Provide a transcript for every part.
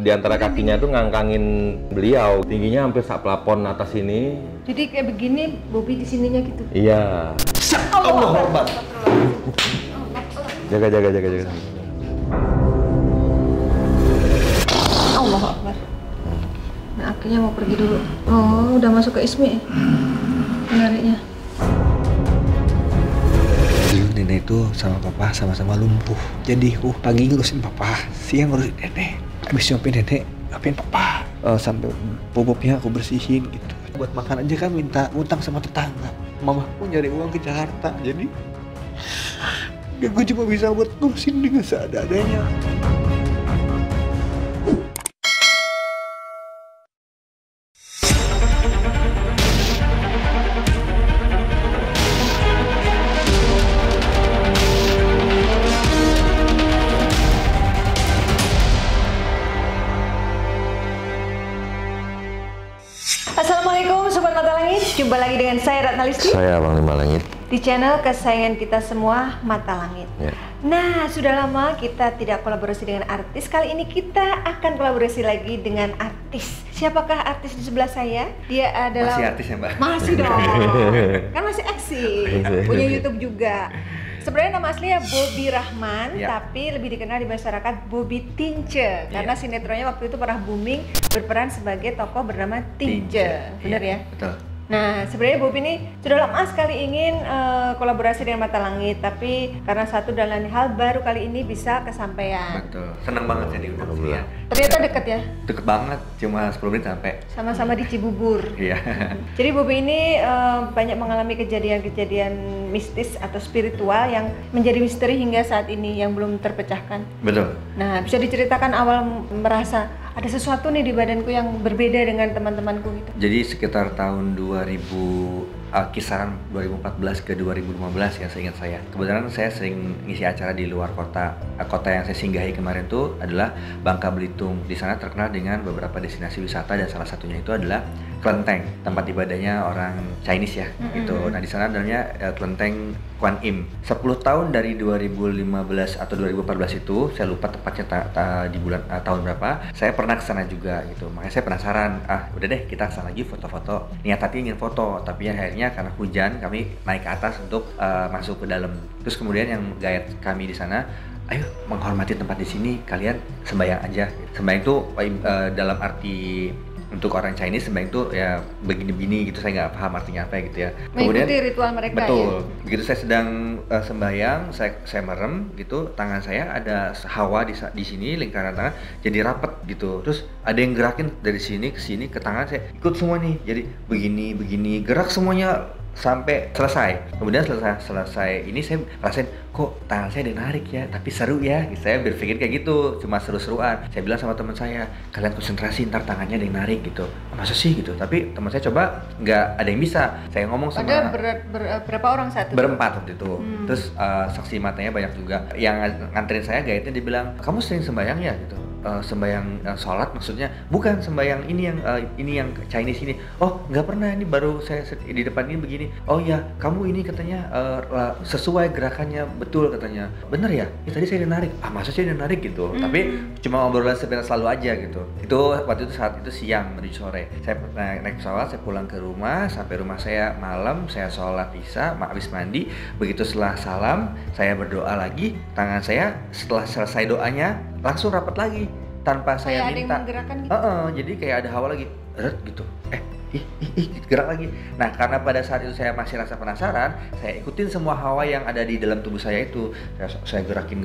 Di antara kakinya tuh ngangkangin beliau, tingginya hampir sak plafon atas ini. Jadi kayak begini, Bobby di sininya gitu. Iya. Allah Akbar. Jaga. Allah Akbar. Nah, akhirnya mau pergi dulu. Oh, udah masuk ke Ismi. Menariknya. Dulu nenek itu sama papa sama-sama lumpuh. Jadi pagi ngurusin papa, siang ngurusin nenek. Habis nyopin nenek, ngapain papa. Sampai popoknya aku bersihin gitu. Buat makan aja kan minta utang sama tetangga. Mamaku nyari uang ke Jakarta, jadi gue cuma bisa buat ngurusin dengan seadanya. Assalamualaikum Sobat Mata Langit, jumpa lagi dengan saya Ratna Listi. Saya Abang Lima Langit. Di channel kesayangan kita semua, Mata Langit. Ya. Nah, sudah lama kita tidak kolaborasi dengan artis. Kali ini kita akan kolaborasi lagi dengan artis. Siapakah artis di sebelah saya? Dia adalah... Masih artis ya, Mbak? Masih dong. Kan masih eksis. Punya YouTube juga. Sebenarnya nama aslinya Bobby Rahman, ya. Tapi lebih dikenal di masyarakat Bobby Tince. Karena sinetronnya waktu itu pernah booming berperan sebagai tokoh bernama Tince. Bener ya? Betul. Nah, sebenarnya Bobby ini sudah lama sekali ingin kolaborasi dengan Mata Langit, tapi karena satu dan lain hal baru kali ini bisa kesampaian. Betul. Seneng banget ya diundang sini ya. Ternyata deket ya? Deket banget, cuma 10 menit sampai. Sama-sama di Cibubur. Iya. Jadi Bobby ini banyak mengalami kejadian-kejadian mistis atau spiritual yang menjadi misteri hingga saat ini yang belum terpecahkan. Betul. Nah, bisa diceritakan awal merasa ada sesuatu nih di badanku yang berbeda dengan teman-temanku gitu. Jadi sekitar tahun 2000, kisaran 2014 ke 2015 ya seingat saya. Kebetulan saya sering ngisi acara di luar kota. Kota yang saya singgahi kemarin itu adalah Bangka Belitung. Di sana terkenal dengan beberapa destinasi wisata dan salah satunya itu adalah Kelenteng, tempat ibadahnya orang Chinese ya, gitu. Nah di sana adanya Kelenteng Kuan Im. 10 tahun dari 2015 atau 2014 itu, saya lupa tepatnya di bulan tahun berapa. Saya pernah ke sana juga gitu. Makanya saya penasaran, udah deh kita kesana lagi foto-foto. Niat hati ingin foto, tapi akhirnya karena hujan kami naik ke atas untuk masuk ke dalam. Terus kemudian yang guide kami di sana, ayo menghormati tempat di sini, kalian sembahyang aja. Sembahyang itu dalam arti untuk orang Chinese sembahyang itu ya begini-begini gitu, saya nggak paham artinya apa gitu ya. Kemudian mengikuti ritual mereka. betul, ya? begitu saya sedang sembahyang, saya merem gitu, tangan saya ada hawa di sini, lingkaran tangan jadi rapet gitu. Terus ada yang gerakin dari sini ke sini ke tangan, saya ikut semua nih, jadi begini gerak semuanya sampai selesai. Kemudian selesai ini saya rasain kok tangan saya ada narik ya, tapi seru ya. Saya berpikir kayak gitu, cuma seru-seruan. Saya bilang sama teman saya, kalian konsentrasi ntar tangannya ada yang narik gitu. Masa sih gitu? Tapi teman saya coba nggak ada yang bisa. Saya ngomong sama berapa orang saat itu? Berempat waktu itu. Terus saksi matanya banyak juga. Yang nganterin saya guide-nya dibilang, kamu sering sembahyang ya gitu. Sembahyang sholat maksudnya, bukan sembahyang ini yang Chinese ini. Oh nggak pernah, ini baru saya di depan ini begini. Oh ya kamu ini katanya sesuai gerakannya betul katanya. Bener ya? Ya tadi saya narik. Masa saya narik gitu. Tapi cuma obrolan sebentar selalu aja gitu. Itu waktu itu saat itu siang menuju sore. Saya naik pesawat, saya pulang ke rumah. Sampai rumah saya malam, saya sholat isya, habis mandi. Begitu setelah salam, saya berdoa lagi. Tangan saya setelah selesai doanya langsung rapat lagi tanpa saya kayak minta. Ada yang menggerakkan gitu. Jadi kayak ada hawa lagi, gitu. Gerak lagi. Nah karena pada saat itu saya masih rasa penasaran, saya ikutin semua hawa yang ada di dalam tubuh saya itu. Saya gerakin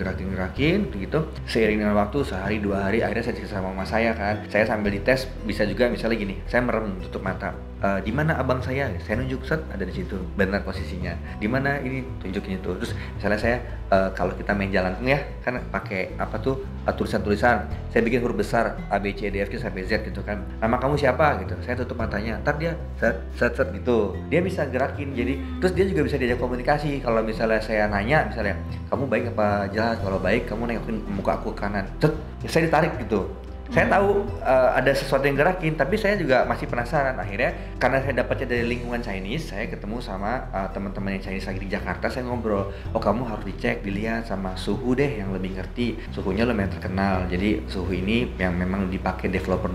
gitu. Seiring dengan waktu, sehari 2 hari, akhirnya saya cerita sama mama saya kan. Saya sambil dites, bisa juga misalnya gini, saya merem tutup mata. Di mana abang saya? Saya nunjuk, set ada di situ, benar posisinya. Di mana ini, tunjukin itu. Terus misalnya saya kalau kita main jalan ya, kan pakai apa tuh tulisan-tulisan. Saya bikin huruf besar A B C D F G sampai Z gitu kan. Nama kamu siapa gitu. Saya tutup matanya. Ntar dia set gitu. Dia bisa gerakin. Jadi terus dia juga bisa diajak komunikasi. Kalau misalnya saya nanya, misalnya kamu baik apa jahat? Kalau baik kamu nengokin muka aku ke kanan. Set, ya saya ditarik gitu. Saya tahu ada sesuatu yang gerakin, tapi saya juga masih penasaran. Akhirnya karena saya dapatnya dari lingkungan Chinese, saya ketemu sama teman-teman yang Chinese lagi di Jakarta. Saya ngobrol, oh kamu harus dicek, dilihat sama suhu deh yang lebih ngerti. Suhunya lumayan terkenal. Jadi suhu ini yang memang dipakai developer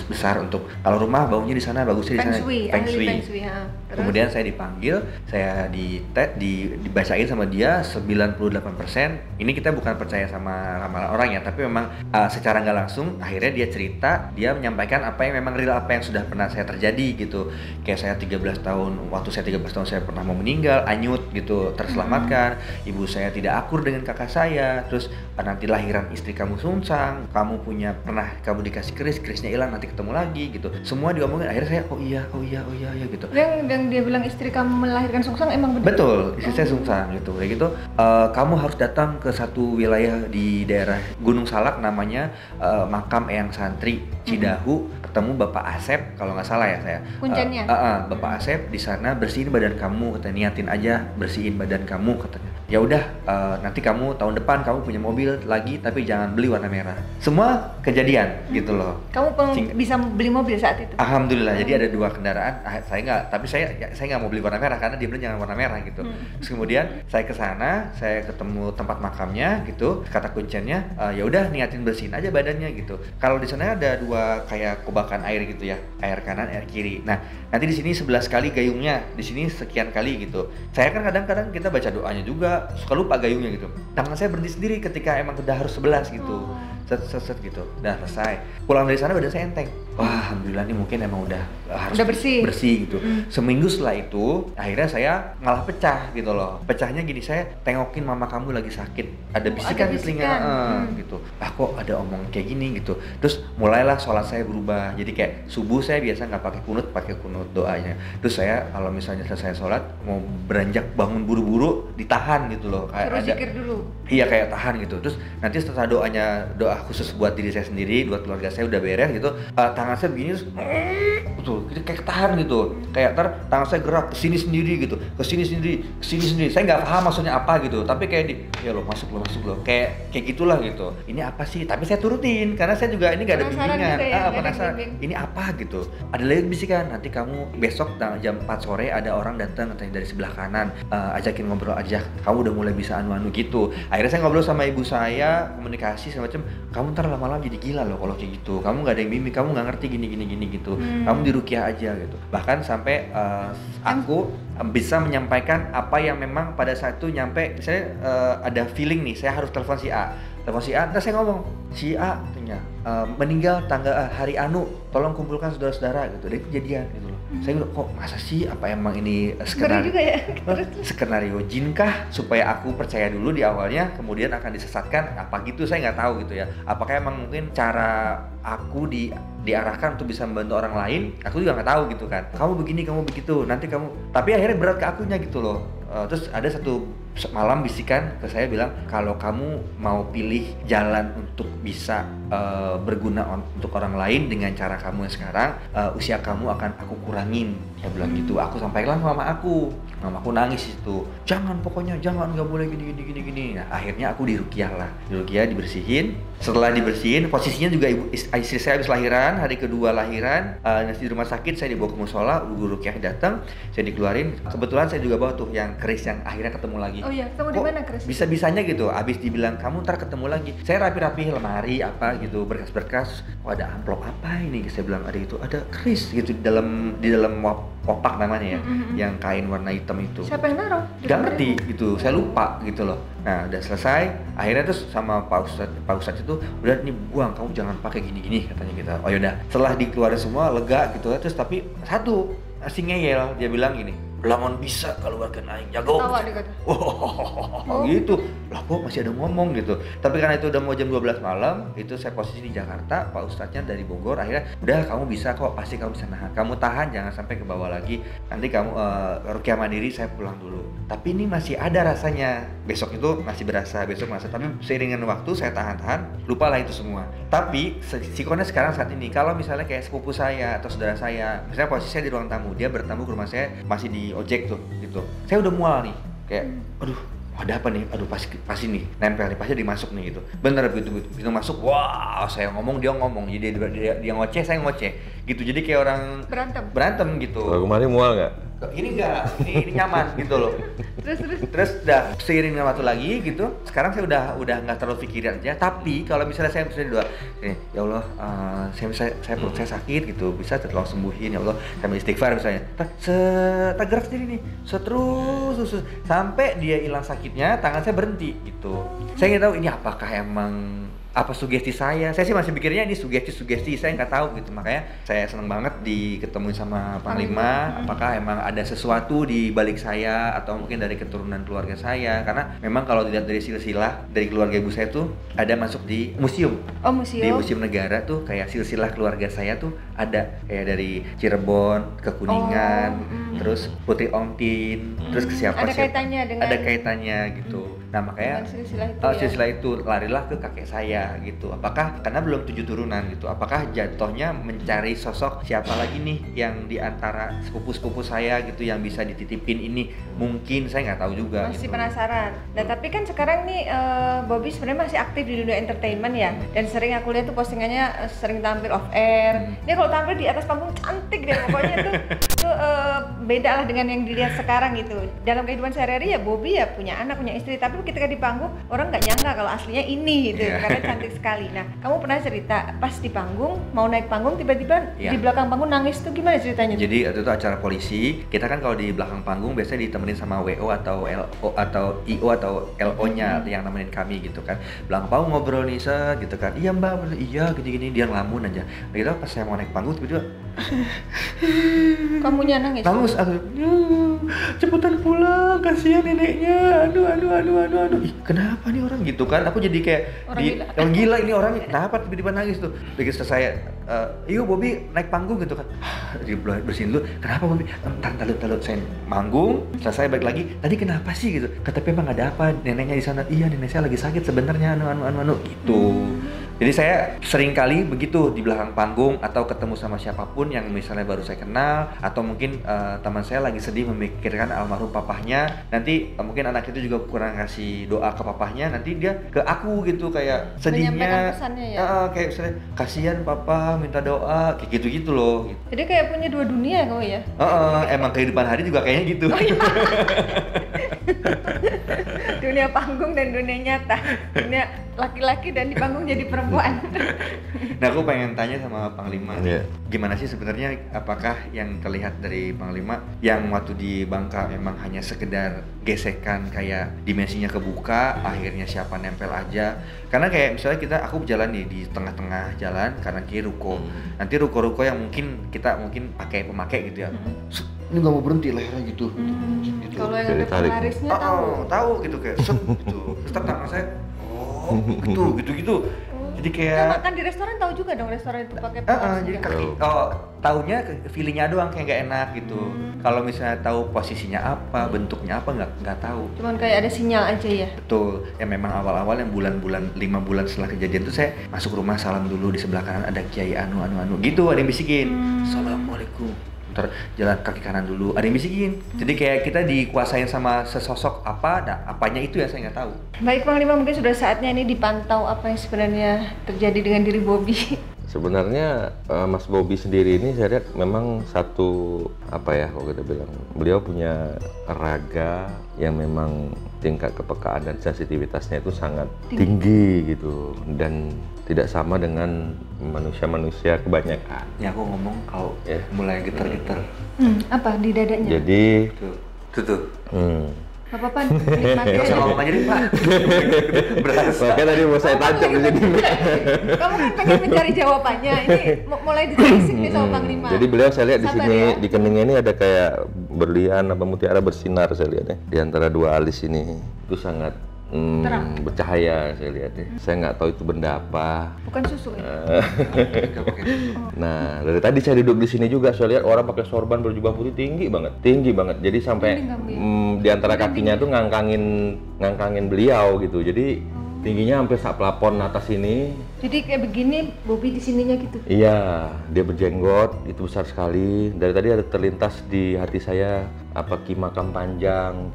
besar untuk kalau rumah bangunnya di sana, bagusnya di sana. Feng Shui. Kemudian saya dipanggil, saya dibacain sama dia 98%. Ini kita bukan percaya sama ramalan orang ya, tapi memang secara nggak langsung akhirnya dia cerita, dia menyampaikan apa yang memang real, apa yang sudah pernah saya terjadi gitu. Kayak saya 13 tahun, waktu saya 13 tahun saya pernah mau meninggal, anyut gitu, terselamatkan. Ibu saya tidak akur dengan kakak saya, terus nanti lahiran istri kamu sungsang, kamu kamu dikasih kerisnya hilang, nanti ketemu lagi gitu. Semua diomongin, akhirnya saya oh iya gitu. Yang dia bilang istri kamu melahirkan sungsang emang benar? Betul, istri saya sungsang gitu. Kayak gitu, kamu harus datang ke satu wilayah di daerah Gunung Salak namanya makam Eyang Santri Cidahu, ketemu Bapak Asep kalau nggak salah ya saya. Kuncinya. Bapak Asep di sana bersihin badan kamu, katanya, niatin aja bersihin badan kamu katanya. Ya udah, nanti kamu tahun depan kamu punya mobil lagi, tapi jangan beli warna merah. Semua kejadian gitu loh. Kamu bisa beli mobil saat itu? Alhamdulillah. Jadi ada 2 kendaraan. Saya nggak, tapi saya nggak mau beli warna merah karena dia bilang jangan warna merah gitu. Terus kemudian saya ke sana, saya ketemu tempat makamnya gitu. Kata kuncinya, ya udah niatin bersihin aja badannya gitu. Kalau di sana ada 2 kayak kobakan air gitu ya, air kanan, air kiri. Nah, nanti di sini 11 kali gayungnya, di sini sekian kali gitu. Saya kan kadang-kadang kita baca doanya juga, suka lupa gayungnya gitu. Tangan saya berhenti sendiri ketika emang udah harus 11 gitu. Set gitu. Udah selesai. Pulang dari sana badan saya enteng. Wah, alhamdulillah nih mungkin emang udah harus bersih gitu. Seminggu setelah itu, akhirnya saya malah pecah gitu loh. Pecahnya gini, saya tengokin mama kamu lagi sakit. Ada bisikan di telinga gitu. Kok ada omong kayak gini gitu. Terus mulailah sholat saya berubah. Jadi kayak subuh saya biasa nggak pakai kunut doanya. Terus saya kalau misalnya selesai sholat mau beranjak bangun buru-buru ditahan gitu loh. Kayak zikir dulu. Iya, kayak tahan gitu. Terus nanti setelah doa khusus buat diri saya sendiri, buat keluarga saya udah beres gitu, tangan saya begini terus kayak tahan gitu, kayak tangan saya gerak ke sini sendiri gitu, ke sini sendiri. Saya nggak paham maksudnya apa gitu, tapi kayak ya lo masuk lo kayak gitulah gitu. Ini apa sih? Tapi saya turutin karena saya juga ini nggak ada bimbingan. Penasaran ini apa gitu. Ada lagi bisikan, nanti kamu besok jam 4 sore ada orang datang dari sebelah kanan, ajakin ngobrol aja, kamu udah mulai bisa anu gitu. Akhirnya saya ngobrol sama ibu saya, komunikasi semacam, kamu ntar lama-lama jadi gila loh kalau kayak gitu, kamu nggak ada yang bimbing, kamu nggak ngerti gini gitu. Kamu diruqyah aja gitu. Bahkan sampai aku bisa menyampaikan apa yang memang pada saat itu nyampe, misalnya ada feeling nih, saya harus telepon si A, ntar saya ngomong, si A meninggal hari anu, tolong kumpulkan saudara-saudara gitu. Dan kejadian gitu loh. Saya bilang, kok masa sih, apa emang ini skenario jin kah, supaya aku percaya dulu di awalnya, kemudian akan disesatkan, apa gitu, saya nggak tahu gitu ya. Apakah emang mungkin cara aku diarahkan untuk bisa membantu orang lain, aku juga nggak tahu gitu kan. Kamu begini, kamu begitu, nanti kamu, tapi akhirnya berat ke akunya gitu loh. Terus ada satu malam bisikan ke saya bilang, kalau kamu mau pilih jalan untuk bisa berguna untuk orang lain dengan cara kamu yang sekarang, usia kamu akan aku kurangin. Dia bilang gitu. Aku sampaikan sama mamaku nangis itu, pokoknya jangan, nggak boleh gini. Nah, akhirnya aku diruqyah dibersihin. Setelah dibersihin, posisinya juga istri saya habis lahiran, hari kedua lahiran, di rumah sakit. Saya dibawa ke musola, guru ruqyah datang, saya dikeluarin. Kebetulan saya juga bawa tuh yang keris yang akhirnya ketemu lagi. Oh iya, kamu di mana keris? Bisa-bisanya gitu, abis dibilang kamu ntar ketemu lagi. Saya rapi-rapi lemari apa gitu, berkas-berkas. ada amplop apa ini? Saya bilang ada itu, ada keris gitu di dalam kopak namanya ya, yang kain warna hitam itu. Siapa yang naruh? Gak ngerti gitu, saya lupa gitu loh. Nah udah selesai, akhirnya terus sama Pak Ustadz itu, udah nih buang, kamu jangan pakai gini-gini katanya gitu. Oh yaudah, setelah dikeluarin semua lega gitu, terus tapi satu si ngeyel, dia bilang gini, lamun bisa keluarkan aing jago. Gitu. Lah kok masih ada ngomong gitu. Tapi karena itu udah mau jam 12 malam, itu saya posisi di Jakarta, Pak Ustadznya dari Bogor, akhirnya udah kamu bisa kok, pasti kamu bisa nahan. Kamu tahan, jangan sampai ke bawah lagi. Nanti kamu ruqyah mandiri, saya pulang dulu. Tapi ini masih ada rasanya. Besok itu masih berasa, besok masih. Tapi seiringan waktu saya tahan-tahan, lupalah itu semua. Tapi sikonnya sekarang saat ini, kalau misalnya kayak sepupu saya atau saudara saya, misalnya posisi saya di ruang tamu, dia bertamu ke rumah saya masih di ojek tuh gitu, saya udah mual nih kayak aduh ada apa nih? Aduh pas ini nempel nih, pasti dimasuk nih gitu. Bener begitu masuk, wah saya ngomong dia ngomong, jadi dia ngoceh saya ngoceh gitu. Jadi kayak orang berantem gitu. Kalau kemarin mual nggak? Ini enggak, ini nyaman gitu loh. Terus udah seiring dengan waktu lagi gitu. Sekarang saya udah nggak terlalu pikirin aja. Tapi kalau misalnya saya doa, ya Allah, saya perut saya sakit gitu, bisa tolong sembuhin ya Allah. Saya istighfar misalnya. Tak gerak sendiri nih, terus sampai dia hilang sakitnya, tangan saya berhenti gitu. Saya nggak tahu ini apakah emang apa sugesti saya sih masih pikirnya ini sugesti saya nggak tahu gitu. Makanya saya seneng banget diketemuin sama Panglima. Apakah emang ada sesuatu di balik saya atau mungkin dari keturunan keluarga saya, karena memang kalau dilihat dari silsilah dari keluarga ibu saya tuh ada masuk di museum. Di museum negara tuh kayak silsilah keluarga saya tuh ada kayak dari Cirebon ke Kuningan, terus Putri Ongtin, terus ke siapa ada kaitannya gitu. Nah makanya silsilah itu larilah ke kakek saya gitu. Apakah karena belum 7 turunan gitu, apakah jatuhnya mencari sosok siapa lagi nih yang diantara sepupu-sepupu saya gitu yang bisa dititipin ini, mungkin saya nggak tahu juga. Masih gitu. penasaran. Nah tapi kan sekarang nih Bobby sebenarnya masih aktif di dunia entertainment ya, dan sering aku lihat tuh postingannya sering tampil off air. Ini kalau tampil di atas panggung cantik deh pokoknya tuh beda lah dengan yang dilihat sekarang gitu. Dalam kehidupan sehari-hari ya Bobby ya punya anak, punya istri, tapi ketika di panggung orang nggak nyangka kalau aslinya ini gitu, karena cantik sekali. Nah, kamu pernah cerita pas di panggung mau naik panggung tiba-tiba di belakang panggung nangis tuh gimana ceritanya? Jadi itu acara polisi, kita kan kalau di belakang panggung biasanya ditemenin sama WO atau LO atau IO atau LO-nya yang nemenin kami gitu kan. Belakang panggung ngobrol nih gitu kan. Iya Mbak, iya gini-gini, dia ngelamun aja. Gitu pas saya mau naik panggung tiba-tiba kamunya nangis? Nangis, cepetan pulang, kasihan neneknya. Aduh. Ih, kenapa nih orang gitu kan? Aku jadi kayak orang gila ini orang, kenapa tiba-tiba nangis tuh? Begitu saya, yuk Bobby naik panggung gitu kan. Bersihin dulu. Kenapa Bobby? Talut saya manggung, selesai balik lagi. Tadi kenapa sih gitu? Kata memang ada apa? Neneknya di sana. Iya, nenek saya lagi sakit sebenarnya anu gitu. Jadi saya sering kali begitu di belakang panggung atau ketemu sama siapapun yang misalnya baru saya kenal, atau mungkin teman saya lagi sedih memikirkan almarhum papahnya, nanti mungkin anak itu juga kurang kasih doa ke papahnya, nanti dia ke aku gitu kayak sedihnya, kayak misalnya kasihan papa minta doa kayak gitu loh. Gitu. Jadi kayak punya dua dunia kamu ya? Emang kehidupan hari juga kayaknya gitu. Oh, iya. Dunia panggung dan dunia nyata, dunia laki-laki dan di panggung jadi perempuan. Nah aku pengen tanya sama Panglima, gimana sih sebenarnya, apakah yang terlihat dari Panglima yang waktu di Bangka memang hanya sekedar gesekan kayak dimensinya kebuka, akhirnya siapa nempel aja, karena kayak misalnya aku berjalan nih di tengah-tengah jalan kanan kiri ruko, nanti ruko-ruko yang mungkin kita pakai pemakai gitu ya, ini nggak mau berhenti lehernya gitu. Kalau yang ada penglarisnya tahu gitu kayak gitu, terus tangan saya gitu. Jadi kayak makan di restoran tahu juga dong, restoran itu pakai jadi kaki taunya feelingnya doang kayak nggak enak gitu. Kalau misalnya tahu posisinya apa, bentuknya apa nggak tahu. Cuman kayak ada sinyal aja ya. Betul. Ya memang awal-awal yang bulan-bulan 5 bulan setelah kejadian tuh saya masuk rumah salam dulu, di sebelah kanan ada kiai anu gitu, ada yang bisikin Assalamualaikum. Ntar jalan kaki kanan dulu, ada yang bisikin. Jadi kayak kita dikuasain sama sesosok apa, apanya itu ya saya nggak tahu. Baik Panglima, mungkin sudah saatnya ini dipantau apa yang sebenarnya terjadi dengan diri Bobby. Sebenarnya Mas Bobby sendiri ini saya lihat memang satu kalau kita bilang, beliau punya raga yang memang tingkat kepekaan dan sensitivitasnya itu sangat tinggi gitu, dan tidak sama dengan manusia-manusia kebanyakan. Ya aku ngomong kalau mulai getar-getar. Apa di dadanya? Jadi tuh. Gak apa-apa, nikmati aja. Ngomong aja nih Pak. Berasa. Makanya tadi mau saya tancap di sini. Kamu kan pengen mencari jawabannya. Ini mulai ditelisik nih sama Panglima. Jadi beliau saya lihat di sini di keningnya ini ada kayak berlian mutiara bersinar, saya lihat di antara dua alis ini. Itu sangat bercahaya saya lihat deh. Saya nggak tahu itu benda apa. Bukan susu ya? Nah dari tadi saya duduk di sini juga saya lihat orang pakai sorban berjubah putih tinggi banget. Jadi sampai di antara kakinya tuh ngangkangin beliau gitu. Jadi tingginya hampir sak plafon atas ini Jadi kayak begini Bobby di sininya gitu. Iya, dia berjenggot, itu besar sekali. Dari tadi ada terlintas di hati saya apa Ki Makam Panjang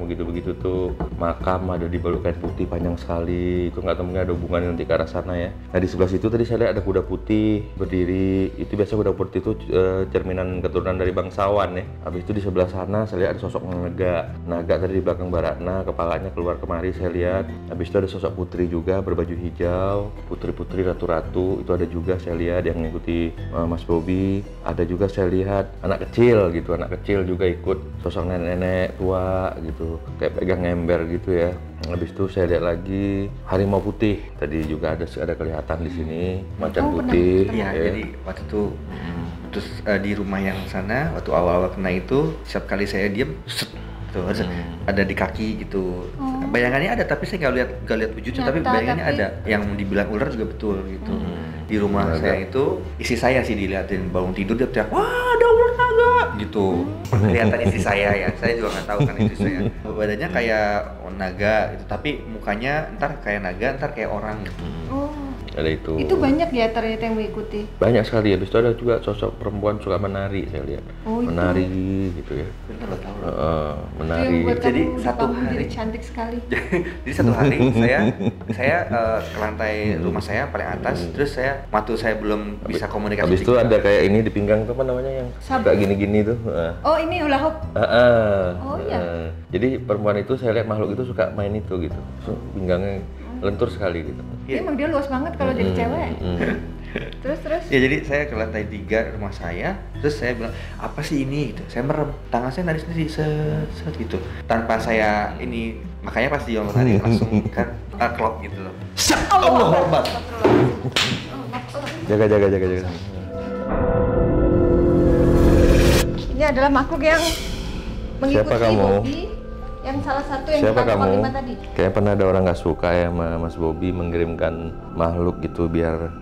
begitu tuh. Makam ada di balik kain putih panjang sekali. Itu nggak tahu mungkin ada hubungannya nanti ke arah sana ya. Nah di sebelah situ tadi saya lihat ada kuda putih berdiri. Itu biasa kuda putih itu cerminan keturunan dari bangsawan ya. Habis itu di sebelah sana saya lihat ada sosok naga tadi di belakang Mbak Ratna, kepalanya keluar kemari saya lihat. Habis itu ada sosok putri juga berbaju hijau. Putri-putri ratu-ratu itu ada juga saya lihat yang mengikuti Mas Bobby. Ada juga saya lihat anak kecil juga ikut, sosok nenek-nenek tua gitu kayak pegang ember gitu ya. Habis itu saya lihat lagi harimau putih tadi juga ada kelihatan di sini macan putih. Iya ya. Jadi waktu itu terus di rumah yang sana waktu awal-awal kena itu setiap kali saya diem tuh ada di kaki gitu. Bayangannya ada tapi saya nggak lihat wujudnya, tapi bayangannya ada. Yang dibilang ular juga betul gitu. Di rumah saya itu isi saya sih dilihatin bangun tidur dia teriak, wah ada ular naga gitu. Kelihatan isi saya ya, saya juga nggak tahu kan isi saya. Badannya kayak naga gitu, tapi mukanya ntar kayak naga, ntar kayak orang gitu. Ada itu. Itu banyak ya ternyata yang mengikuti. Banyak sekali. Habis itu ada juga sosok perempuan suka menari saya lihat. Menari gitu ya. Menari. Jadi satu hari cantik sekali. Jadi satu hari saya ke lantai rumah saya paling atas, terus waktu saya belum bisa komunikasi. Habis itu ada kayak ini di pinggang tuh apa namanya yang suka gini-gini tuh. Oh ini hula hoop. Oh iya. Jadi perempuan itu saya lihat makhluk itu suka main itu gitu. So, pinggangnya lentur sekali gitu. Emang dia luas banget kalau jadi cewek. Terus? Ya jadi saya ke lantai 3 rumah saya, terus saya bilang apa sih ini gitu. Saya merem, tangan saya nari sendiri set gitu. Tanpa saya ini, makanya pas dia nari langsung kan klop gitu loh. Allah Akbar. Jaga. Ini adalah makhluk yang mengikuti Siapa kamu? Bobby. Yang salah satu yang Siapa kamu? tadi. Kayaknya pernah ada orang nggak suka ya sama Mas Bobby mengirimkan makhluk gitu biar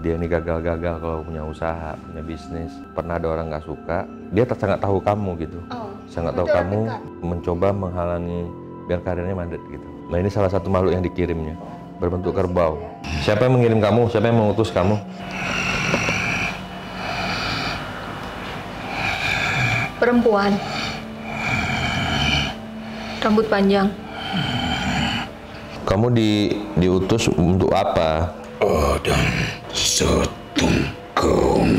dia ini gagal kalau punya usaha, punya bisnis. Pernah ada orang nggak suka, dia sangat tahu kamu gitu. Sangat tahu kamu mencoba menghalangi biar karirnya mandat gitu. Nah ini salah satu makhluk yang dikirimnya, berbentuk kerbau. Siapa yang mengirim kamu? Siapa yang mengutus kamu? Perempuan. Rambut panjang. Kamu diutus untuk apa? Ada satu kaum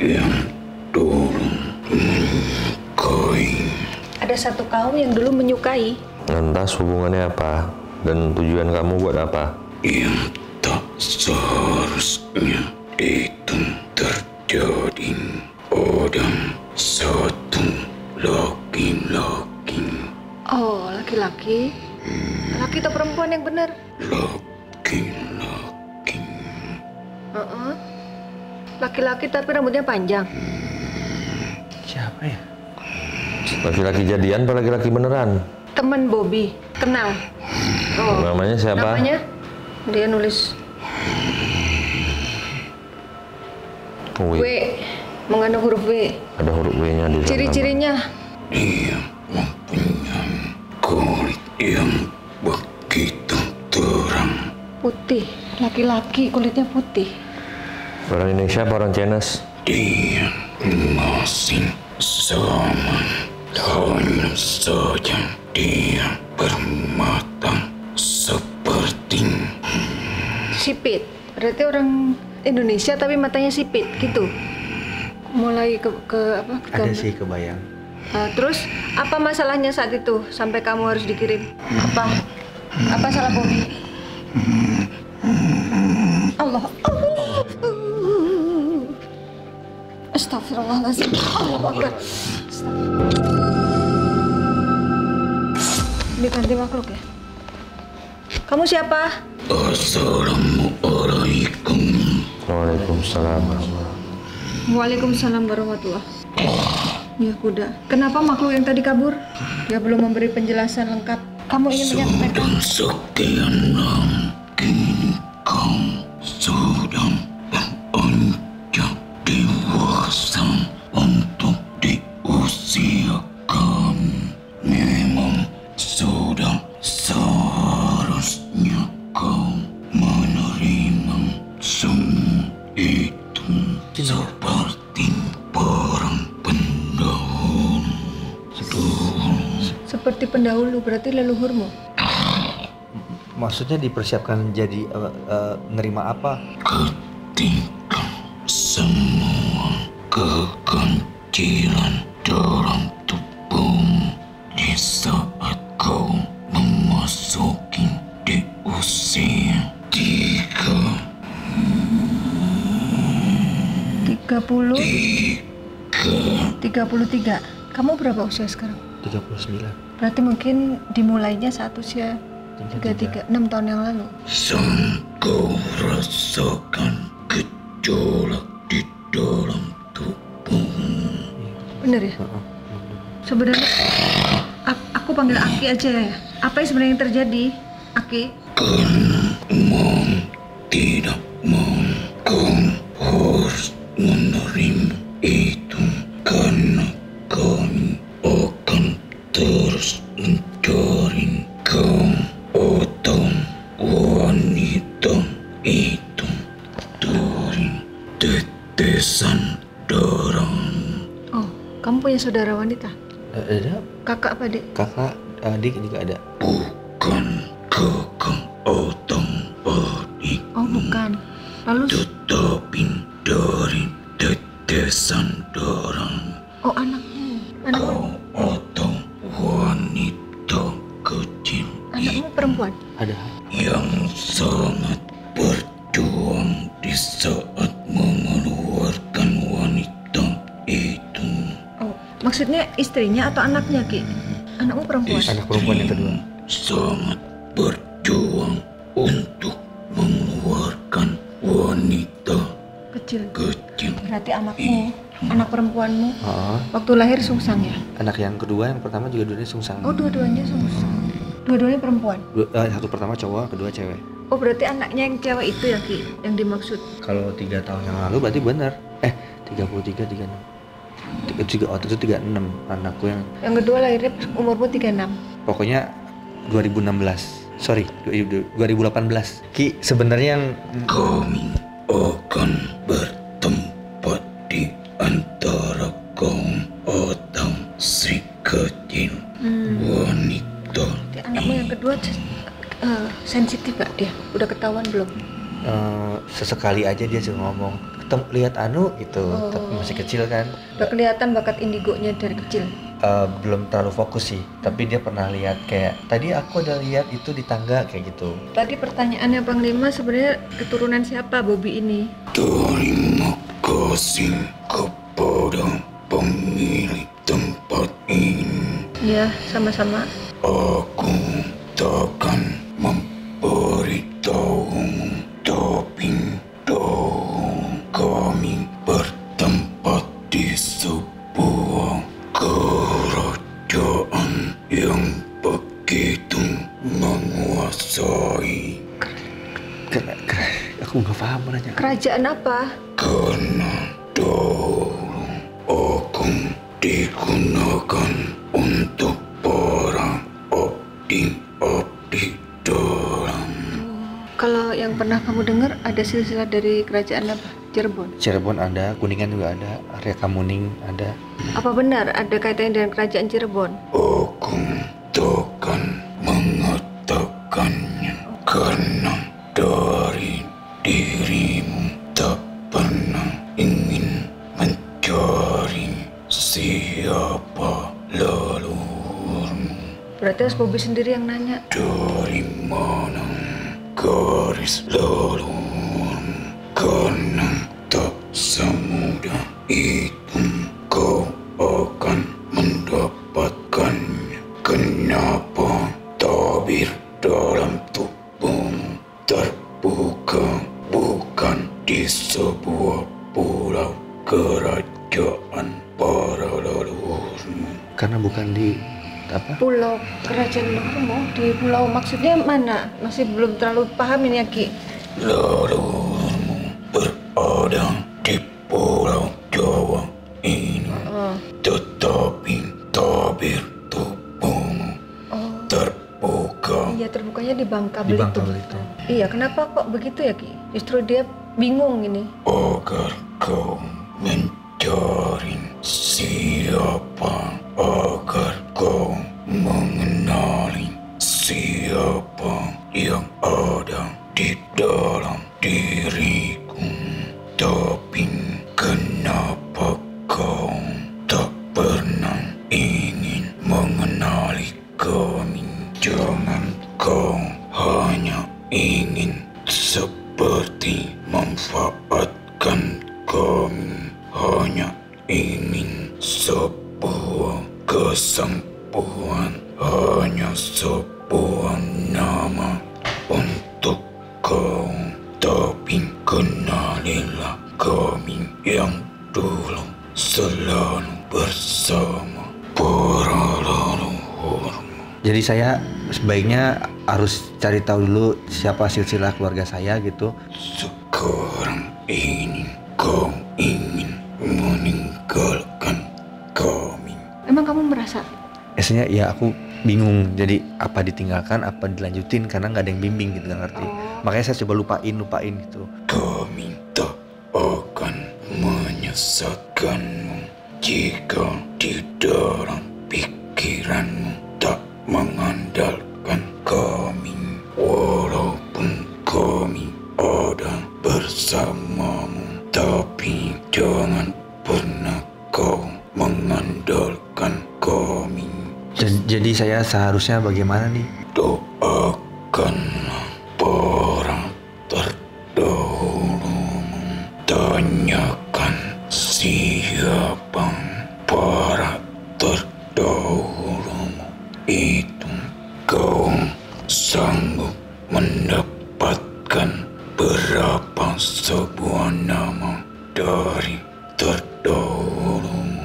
yang dulu menyukai. Ada satu kaum yang dulu menyukai. Lantas hubungannya apa? Dan tujuan kamu buat apa? Yang tak seharusnya itu terjadi. Ada satu laki-laki. Oh, laki-laki? Laki atau perempuan yang benar? Laki-laki. Laki-laki tapi rambutnya panjang. Siapa ya? Laki-laki jadian atau laki-laki beneran? Teman Bobby, kenal. Namanya siapa? Namanya? Dia nulis W, mengandung huruf W. Ada huruf W-nya di dalam. Ciri-cirinya? Dia mempunyai kulit yang begitu terang. Putih, laki-laki kulitnya putih. Orang Indonesia apa orang Chinese? Dia masih sama, hanya saja dia bermata seperti Sipit, berarti orang Indonesia tapi matanya sipit gitu. Mulai ke apa? Ke Ada gambar. sih kebayang. Terus apa masalahnya saat itu sampai kamu harus dikirim? Apa salah Bobby? Allah. Astagfirullahaladzim. Allah Akbar. Ini ganti makhluk ya? Kamu siapa? Assalamualaikum. Waalaikumsalam. Waalaikumsalam warahmatullah. Ya kuda. Kenapa makhluk yang tadi kabur? Dia belum memberi penjelasan lengkap. Kamu ingin menyampaikan? Sudah sekian lama kini kau sudah beranjak dewasa untuk di usia kamu. Memang sudah seharusnya kau menerima seperti perang pendahulu. Seperti pendahulu, berarti leluhurmu? Maksudnya dipersiapkan jadi nerima apa? Ketika semua keganjilan dalam tubuhmu di saat kau memasuki di usia 33. Kamu berapa usia sekarang? 39. Berarti mungkin dimulainya saat usia 33, 6 tahun yang lalu. sang kau rasakan gejolak di dalam tubuhmu. Bener ya? Sebenarnya aku panggil Aki aja ya. Apa yang sebenarnya yang terjadi, Aki? Karena mau tidak mau kau harus menerima itu, karena kami akan terus mencari kau atau wanita itu dari tetesan darahmu. Oh, kamu punya saudara wanita? Ada Kakak apa, Dik? kakak, adik juga ada. Bukan kakak atau adik, Oh, bukan. Lalu, tetapi dari tetesan darahmu. oh, anakmu. Kau atau wanita kecil Anakmu perempuan? Ada. yang sangat berjuang di saat mengeluarkan wanita itu. Oh, maksudnya istrinya atau anaknya, Ki? Anakmu perempuan? Anak perempuan yang kedua. Sangat berjuang untuk mengeluarkan wanita Kecil. kecil. Berarti anakmu, anak perempuanmu, Oh, waktu lahir sungsang ya? anak yang kedua, yang pertama juga dua-duanya sungsang. Oh, dua-duanya sungsang. Dua-duanya perempuan? Satu pertama cowok, kedua cewek. Oh, berarti anaknya yang cewek itu ya, Ki? Yang dimaksud? Kalau 3 tahun yang lalu berarti benar. 33, 36. Waktu itu 36 anakku yang Yang kedua lahirnya umurmu 36. pokoknya 2016. Sorry, 2018. Ki, sebenarnya yang Kami akan bertempat di antara kaum atau si kecil wanita. Berarti anakmu yang kedua sensitif gak dia? Udah ketahuan belum? sesekali aja dia suka ngomong, lihat Anu gitu, tapi masih kecil kan. Udah kelihatan bakat indigonya dari kecil? Belum terlalu fokus sih, tapi dia pernah lihat kayak tadi aku ada lihat itu di tangga kayak gitu. Tadi pertanyaannya Panglima, sebenarnya keturunan siapa Bobby ini? Terima kasih kepada pemilik tempat ini. Ya, sama-sama. Aku takkan memberitahumu, tapi dahulu kami bertempat di sebuah kerajaan yang begitu menguasai. Aku nggak paham nanya. Kerajaan apa? Karena dahulu aku digunakan untuk para abdi-abdi dalam. Kalau yang pernah kamu dengar ada silsilah dari kerajaan apa? Cirebon. Cirebon ada, Kuningan juga ada, area Kamuning ada. Apa benar ada kaitannya dengan kerajaan Cirebon? Aku takkan mengatakannya karena dari dirimu tak pernah ingin mencari siapa leluhurmu. Berarti harus Bobby sendiri yang nanya. Dari mana garis leluhurmu? Karena tak semudah itu kau akan mendapatkannya. Kenapa tabir dalam tubuhmu terbuka bukan di sebuah pulau kerajaan para leluhurmu? Karena bukan di apa? Pulau kerajaan leluhurmu di pulau maksudnya mana? Masih belum terlalu paham ini ya, Ki. Leluhurmu berada di pulau Jawa ini, tetapi tabir tubuhmu terbuka. Iya, terbukanya di Bangka Di Belitung. Bangka Belitung. Iya, kenapa kok begitu ya, Ki? Justru dia bingung ini. Agar kau mencari siapa agar kau mengenali siapa yang ada di dalam diriku. Tapi kenapa kau tak pernah ingin mengenali kami? Jangan kau hanya ingin seperti memanfaatkan kami, hanya ingin sebuah kesembuhan, hanya sebuah nama untuk kau. Tapi kenalilah kami yang dulu selalu bersama para leluhur. Jadi saya sebaiknya harus cari tahu dulu siapa silsilah keluarga saya gitu. Sekarang ini kau ingin meninggalkan kami. Emang kamu merasa? Biasanya ya aku bingung, jadi apa ditinggalkan, apa dilanjutin, karena nggak ada yang bimbing gitu, nggak ngerti. Makanya saya coba lupain gitu. Kami tak akan menyesatkanmu jika di dalam pikiranmu tak mengandalkan kami. Walaupun kami ada bersamamu, tapi jangan pernah kau mengandalkan kami. Jadi saya seharusnya bagaimana nih? Doakanlah para terdahulumu. Tanyakan siapa para terdahulumu itu. Kau sanggup mendapatkan berapa sebuah nama dari terdahulumu?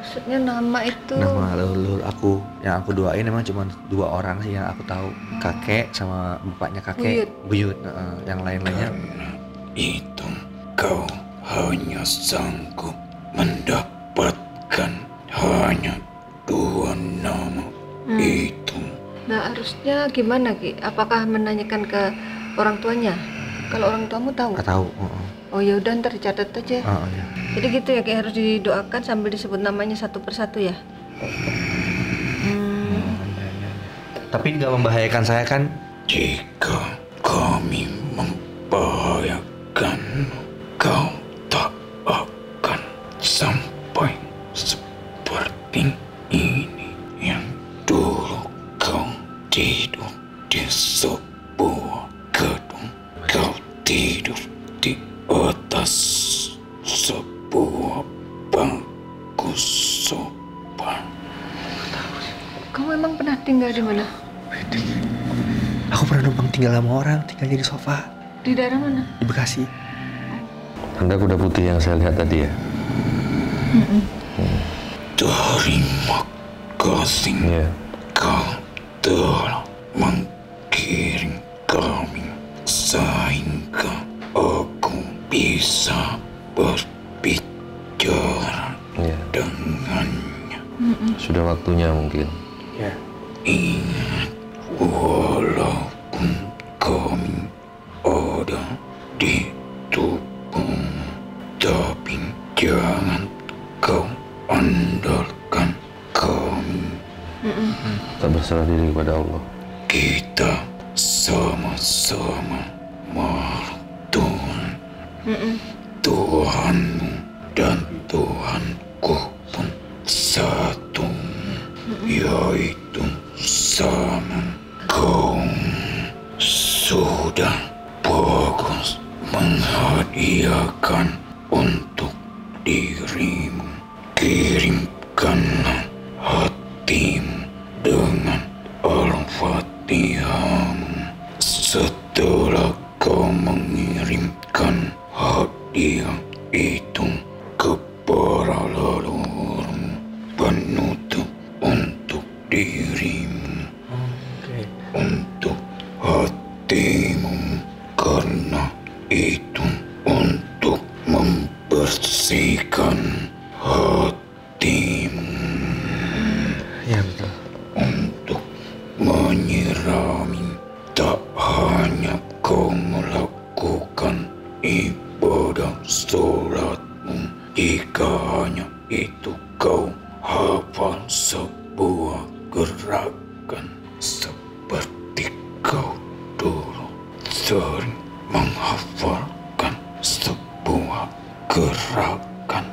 Maksudnya nama itu? Nama leluhur aku, yang aku doain emang cuma 2 orang sih yang aku tahu, kakek sama bapaknya kakek, buyut. Yang lain-lainnya. Karena itu kau hanya sanggup mendapatkan hanya 2 nama itu. Nah harusnya gimana Ki? Apakah menanyakan ke orang tuanya? Kalau orang tuamu tahu? Nggak tahu. Oh ya udah ntar dicatat aja. Ya. Jadi gitu ya, kayak harus didoakan sambil disebut namanya satu persatu ya. Tapi nggak membahayakan saya kan? Jika kami membahayakanmu, kau tak akan sampai seperti ini. Yang dulu kau tidur di sebuah gedung, kau tidur di atas sebuah bangku sofa. Kamu emang pernah tinggal di mana? Aku pernah numpang tinggal sama orang, tinggalnya di sofa. Di daerah mana? Di Bekasi. Anda kuda putih yang saya lihat tadi ya? Terima kasih. Iya. Kau telah mengiring kami sehingga aku bisa berbicara Iya. dengannya. Sudah waktunya mungkin. Ya. Ingat, walaupun kami ada di tubuhmu, tapi jangan kau andalkan kami. Kita berserah diri kepada Allah. Kita sama-sama makhluk Tuhan. Tuhanmu dan Tuhanku pun satu, yaitu sama. Kau sudah bagus menghadiahkan untuk dirimu. Kirimkanlah hatimu dengan Al-Fatihahmu. Setelah kau mengirimkan hadiah itu ke para leluhurmu, penutup untuk dirimu, untuk hatimu, karena itu untuk membersihkan hatimu, Ya betul. untuk menyirami. Tak hanya kau melakukan ibadah sholatmu, jika hanya itu kau hafal sebuah gerakan seperti kau dulu sering menghafalkan sebuah gerakan.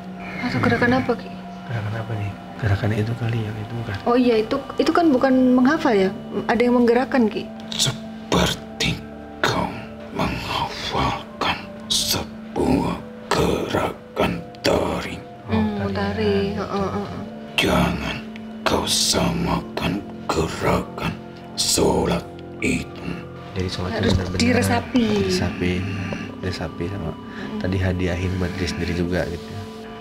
Atau gerakan apa, Ki? Gerakan apa nih? Gerakan itu kali yang itu bukan? Oh iya, itu kan bukan menghafal ya? Ada yang menggerakkan, Ki? Seperti kau menghafalkan sebuah gerakan taring. Tari. Jangan kau samakan gerakan sholat itu. Jadi sholat Harus diresapi. Diresapi sama tadi hadiahin buat diri sendiri juga gitu.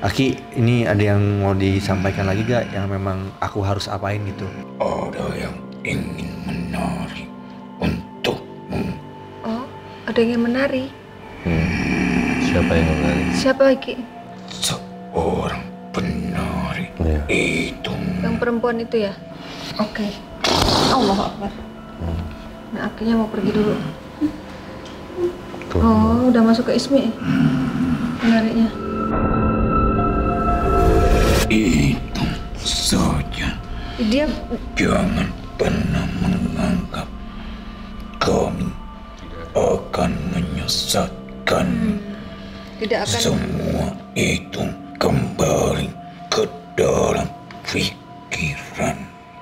Aki, ini ada yang mau disampaikan lagi gak yang memang aku harus apain gitu? Ada yang ingin menari untukmu. Oh, ada yang menari. Siapa yang menari? Siapa, Ki? Seorang penari Iya. itu. Yang perempuan itu ya? Oke. Allahu Akbar. Nah, akhirnya mau pergi dulu. Tuh. Oh, udah masuk ke Ismi. Menariknya. Itu saja. Dia Jangan pernah menganggap kami akan menyesatkan. tidak akan Semua itu kembali ke dalam pikiran.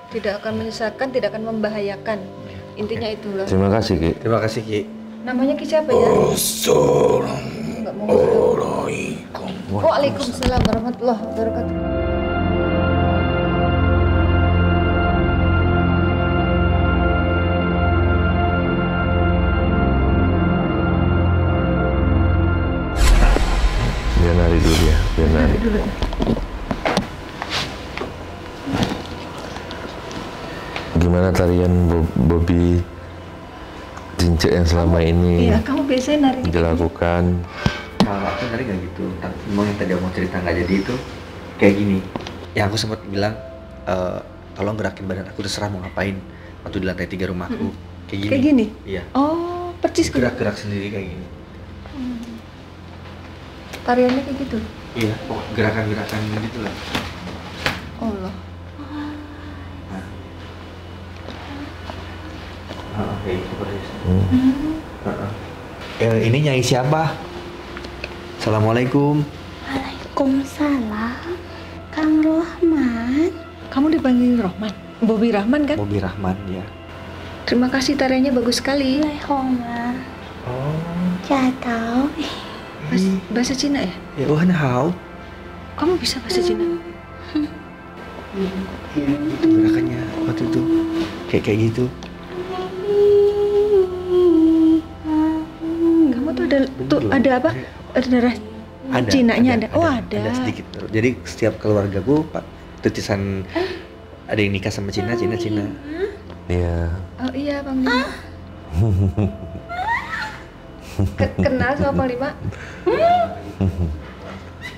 tidak akan menyesatkan, tidak akan membahayakan. Intinya itulah. Terima kasih, Ki. Terima kasih Ki. Namanya Ki siapa ya? Enggak mau ngasih tahu. Assalamualaikum. Waalaikumsalam warahmatullahi wabarakatuh. Biar nari dulu ya, biar nari. Dulu. Gimana tarian Bobby Cincek yang selama ini Iya, kamu biasanya nari. dilakukan? Kalau aku tadi nggak gitu, mau yang tadi mau cerita nggak jadi itu kayak gini. Yang aku sempat bilang tolong gerakin badan aku terserah mau ngapain waktu di lantai 3 rumahku kayak gini. Kayak gini? Iya. Oh, percis gitu. Gerak-gerak sendiri kayak gini. Tariannya kayak gitu. Iya. Gerakan-gerakan gitu lah. Allah. Kayak gitu persis. Ini nyai siapa? Assalamualaikum. Waalaikumsalam, Kang Rohman. Kamu dipanggil Rohman? Bobby Rahman kan? Bobby Rahman ya. Terima kasih, tariannya bagus sekali. Lai Homa, Oh. Cha Tao. Bahasa Cina ya? Ya Tuhan how? Kamu bisa bahasa Cina? Iya, itu gerakannya waktu itu kayak gitu. Kamu tuh ada apa? Ada darah Ada. Cinanya ada. Oh, ada. Ada sedikit. Jadi setiap keluargaku Pak titisan ada yang nikah sama Cina. Iya. Oh iya, Bang Lima. Kenal sama Bang Lima?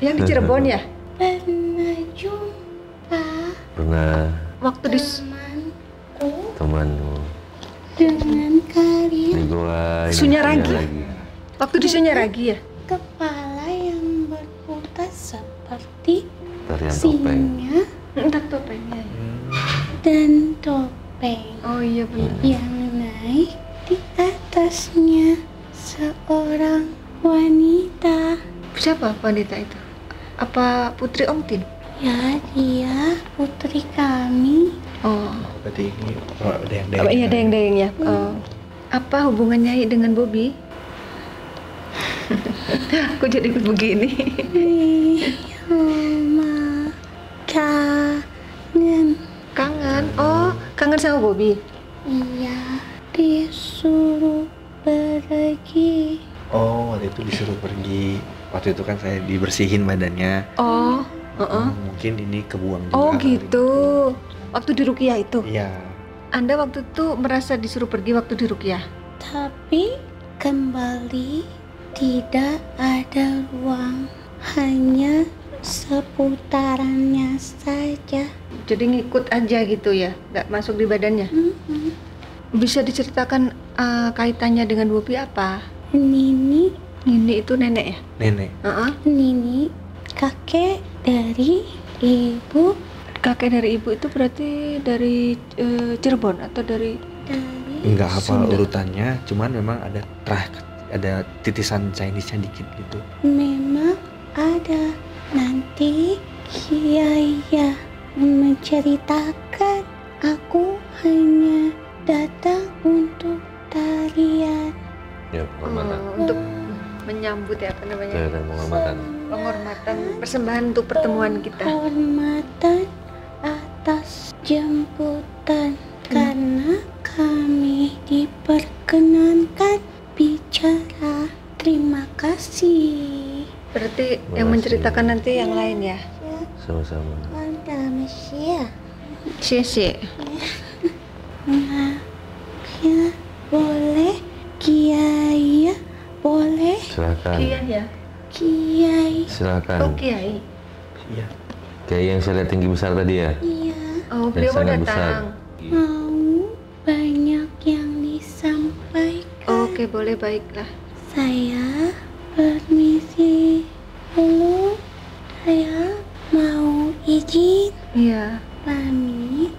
Yang di Cirebon ya? Pernah jumpa Pernah Waktu di temanku temanmu dengan kalian di gua ini Sunyaragi? lagi. Waktu di Sunyaragi ya? kepala yang berputar seperti Tarian topeng. singa Entar topengnya ya. dan topeng Oh iya benar. yang naik di atasnya seorang wanita. Siapa wanita itu? Apa Putri Om Tin? Ya, dia putri kami. Oh, Berarti ini ada yang apa iya dayang-dayang ya? Oh. Apa hubungannya dengan Bobby? Aku jadi begini. Mama kangen. Kangen? Oh, kangen sama Bobby? Iya, disuruh pergi. Oh, waktu itu disuruh pergi. Waktu itu kan saya dibersihin badannya. Oh, Mungkin ini kebuang juga. oh kali. gitu. Waktu di Rukiah itu? Iya. Anda waktu itu merasa disuruh pergi waktu di Rukiah? Tapi kembali tidak ada ruang, hanya seputarannya saja. Jadi ngikut aja gitu ya? Nggak masuk di badannya? Bisa diceritakan kaitannya dengan Bobby apa? Nini, Nini itu nenek ya? Nenek. Nini kakek dari ibu. Kakek dari ibu itu berarti dari Cirebon atau dari Enggak hafal Sunda. urutannya, cuman memang ada titisan Chinese-nya dikit gitu. Memang ada. Nanti Kiaya menceritakan. Aku hanya datang untuk tarian. Ya, penghormatan. untuk menyambut ya apa namanya? Ya, dan penghormatan. Penghormatan, persembahan untuk pertemuan kita. Penghormatan atas jemputan. Karena kami diperkenankan bicara. Terima kasih. Berarti Terima yang kasih. menceritakan nanti yang lain ya. Sama-sama. Anda Mesia. Cie. Nah, ya boleh. Kiai boleh. Silakan. ya. Kiai. Silakan. Kiai. Iya. Kayak yang saya lihat tinggi besar tadi ya. Iya. Oh, Yang beliau mau sangat datang. Mau banyak yang disampaikan. Oke, boleh, baiklah. Saya permisi dulu. Saya mau izin Iya. pamit.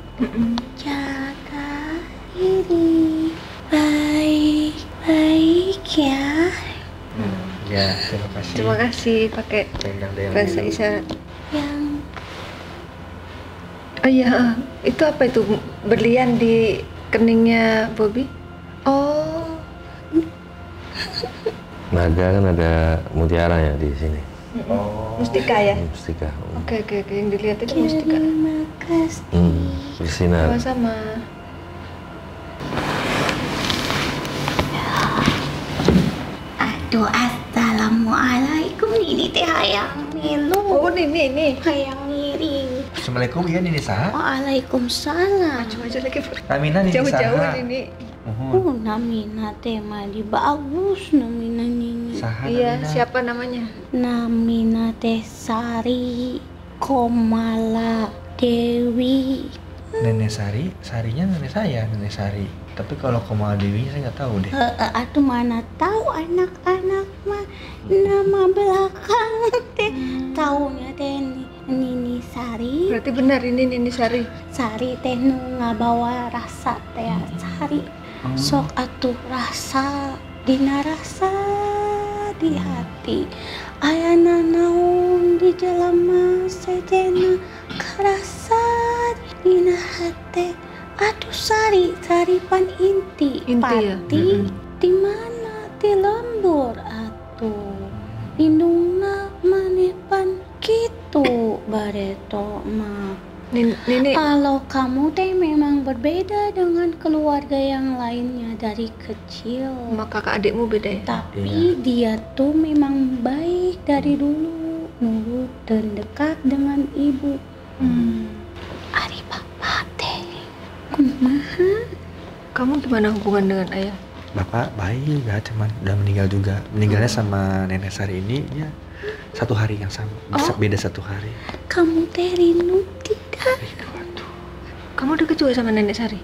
Jaga diri baik-baik ya. Ya, terima kasih. Terima kasih pakai Rendang deh yang bahasa dulu. isyarat. Yang Oh iya, itu apa itu berlian di keningnya Bobby? Oh, Naga kan ada mutiara ya di sini. mustika ya. Mustika. Oke, yang dilihat itu mustika. terima kasih. Bersinar. Sama-sama. Aduh, assalamualaikum. Ini teh hayang milu. Oh, ini. Hayang miring. Assalamualaikum, iya Nini Saha. Waalaikumsalam. Maju lagi. Namina Nini Jauh-jauh Saha. ini. Namina teh mah di bagus namina nini. Saha Iya, Namina. siapa namanya? Namina teh Sari Komala Dewi. Nenek Sari, Sarinya nenek saya, Nenek Sari. Tapi kalau Komala Dewinya saya nggak tahu deh. Atuh mana tahu anak-anak mah nama belakang teh taunya teh Nini Sari. Berarti benar ini Nini Sari. Sari teh nu ngabawa rasa teh Sari. Sok atuh rasa dina rasa di hati. Ayana naon di jelema sejena karasa dina hati. Atuh Sari pan inti. Inti ya? Pati di mana di lembur atuh. Lindungna manepan kitu bareto mah. Nini. Kalau kamu teh memang berbeda dengan keluarga yang lainnya dari kecil. Sama kakak adikmu beda ya? Tapi dia tuh memang baik dari dulu, nurut dan dekat dengan ibu. Ari papa teh, kumaha? Kamu gimana hubungan dengan ayah? Bapak baik ya, cuman udah meninggal juga. Meninggalnya sama Nenek Sari ini ya satu hari yang sama, beda satu hari. Kamu teh rindu tidak? Waduh. Kamu deket juga sama Nenek Sari?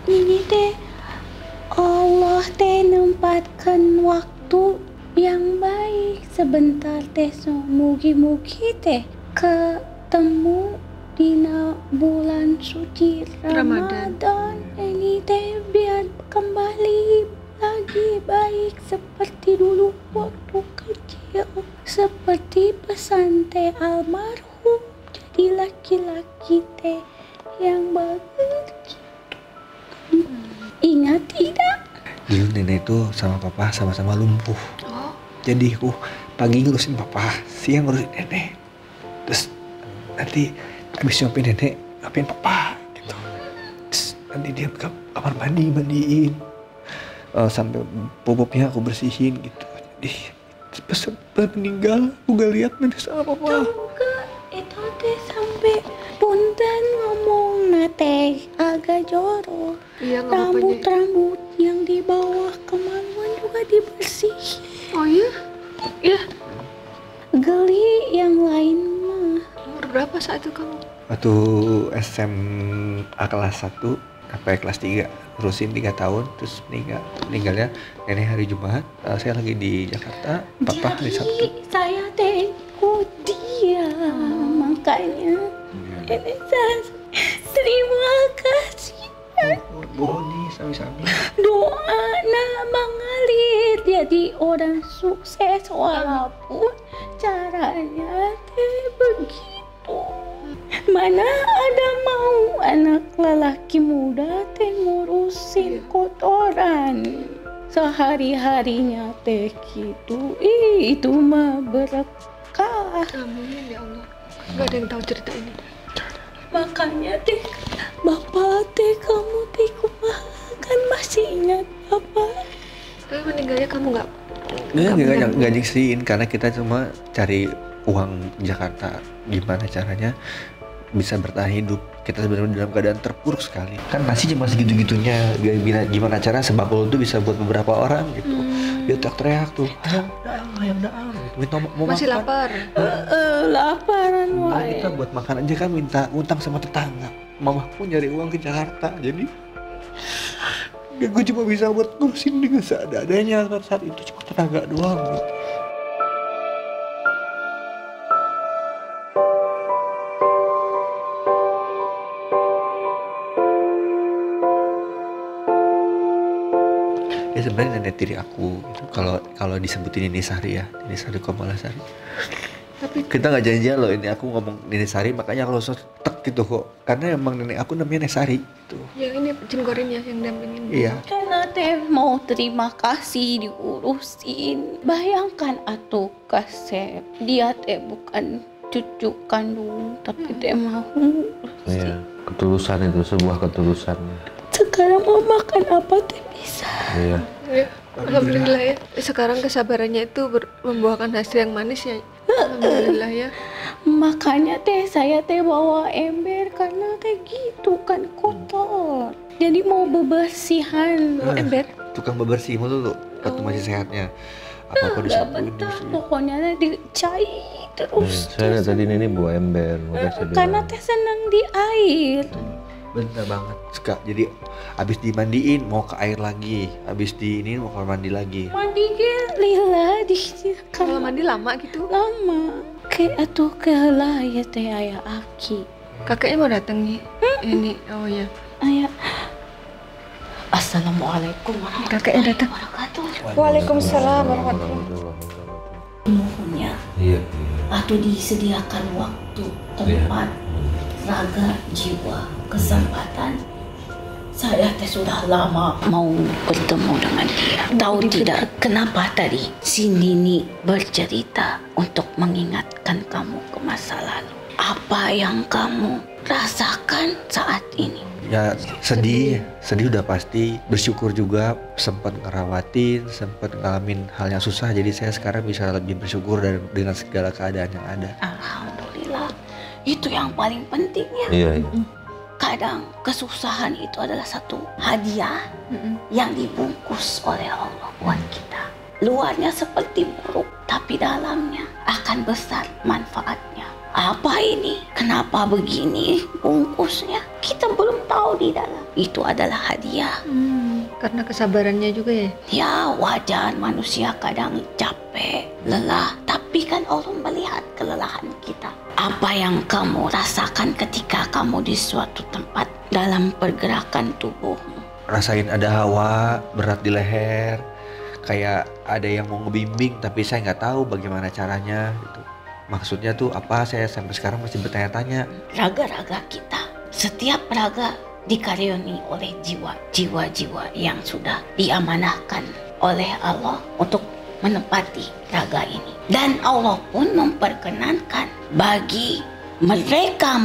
Ini teh Allah teh nempatkan waktu yang baik sebentar teh so mugi-mugi teh ketemu dina bulan suci Ramadan. Ramadan. Ini teh biar kembali lagi baik seperti dulu waktu kecil, seperti pesan teh almarhum, jadi laki-laki teh yang bagus. Ingat tidak? Dulu nenek itu sama papa sama-sama lumpuh. Oh. Jadi aku pagi ngurusin papa, siang ngurusin nenek. Terus nanti habis nyopin nenek, nyopin papa gitu. Terus nanti dia ke kamar mandi, mandiin. Sampai popoknya aku bersihin gitu. Jadi pas meninggal aku gak lihat nenek sama papa. Juga itu teh sampai punten ngomong teh agak jorok. Iya, nggak apa-apa. Rambut-rambut yang di bawah kemaluan juga dibersihin. Oh iya? Iya. Geli yang lain mah. Umur berapa saat itu kamu? Waktu SMA kelas 1 sampai kelas 3, terusin 3 tahun, terus meninggalnya nenek hari Jumat. Saya lagi di Jakarta, papa hari Sabtu. Jadi saya ikut dia, makanya ini saya terima kasih. Bohong nih sami-sami. Doa mengalir jadi orang sukses walaupun caranya begitu. Mana ada mau anak lelaki muda teh ngurusin kotoran sehari-harinya teh gitu. Itu mah berkah. Amin ya Allah. Gak ada yang tahu cerita ini. Makanya teh bapak teh kamu teh kumaha kan masih ingat bapak. Tapi meninggalnya kamu nggak Nggak nyiksain karena kita cuma cari uang Jakarta. Gimana caranya bisa bertahan hidup. Kita sebenarnya dalam keadaan terpuruk sekali. Kan nasi cuma segitu-gitunya. Gimana cara sebakul itu bisa buat beberapa orang gitu. Dia teriak-teriak tuh. Ayam daang. Minta mau masih makan. lapar. Laparan Nah, wae. kita buat makan aja kan minta utang sama tetangga. Mama pun nyari uang ke Jakarta. Jadi ya gue cuma bisa buat ngurusin dengan seadanya pada saat itu, cuma tenaga doang gitu. Ya sebenarnya nenek tiri aku itu kalau disebutin Nini Sari ya, Nini Sari Komalasari. Tapi kita nggak janjian loh, ini aku ngomong Nini Sari makanya kalau tek gitu kok, karena emang nenek aku namanya Nenek Sari gitu. Yang ini Jim Gorin ya yang dampingin. Iya. Karena teh mau terima kasih diurusin. Bayangkan atuh Kasep, dia teh bukan cucu kandung tapi teh mau ngurusin. Iya, ketulusan itu, sebuah ketulusan. Sekarang mau makan apa teh bisa. Iya. Ya, alhamdulillah ya. Sekarang kesabarannya itu membuahkan hasil yang manis ya. Alhamdulillah ya. Makanya teh saya teh bawa ember karena teh gitu kan kotor. Jadi mau bebersihan. Ember. Tukang bebersih mulu tuh waktu masih sehatnya. Apa-apa Gak disapuin betah, gitu. pokoknya dicai terus. Saya lihat tadi ini bawa ember, makanya saya bilang. Karena teh senang di air. Bener banget. Suka jadi abis dimandiin mau ke air lagi, abis di ini mau kamar mandi lagi. Mandi lila di Kalau kamar mandi lama gitu. lama. Kayak atuh kelah ya teh ayah aki. Kakeknya mau datang nih. Ini oh ya. Ayah. Assalamualaikum Kakeknya datang. wabarakatuh. Waalaikumsalam warahmatullahi Warahmatullahi Mohonnya Iya. atau disediakan waktu, tempat, raga, jiwa, kesempatan. Saya teh sudah lama mau bertemu dengan dia. Tahu tidak kenapa tadi si Nini bercerita untuk mengingatkan kamu ke masa lalu. Apa yang kamu rasakan saat ini? Ya sedih udah pasti. Bersyukur juga sempat ngerawatin, sempat ngalamin hal yang susah. Jadi saya sekarang bisa lebih bersyukur dengan segala keadaan yang ada. Alhamdulillah. Itu yang paling penting ya. Iya, iya. Kadang kesusahan itu adalah satu hadiah yang dibungkus oleh Allah buat kita. Luarnya seperti buruk, tapi dalamnya akan besar manfaatnya. Apa ini? Kenapa begini bungkusnya? Kita belum tahu di dalam. Itu adalah hadiah. Karena kesabarannya juga ya. Ya wajar manusia kadang capek, lelah. Tapi kan Allah melihat kelelahan kita. Apa yang kamu rasakan ketika kamu di suatu tempat dalam pergerakan tubuhmu? Rasain ada hawa berat di leher, kayak ada yang mau ngebimbing tapi saya nggak tahu bagaimana caranya gitu. Maksudnya tuh apa, saya sampai sekarang masih bertanya-tanya. Raga-raga kita, setiap raga dikaruniai oleh jiwa-jiwa yang sudah diamanahkan oleh Allah untuk menepati raga ini. Dan Allah pun memperkenankan bagi mereka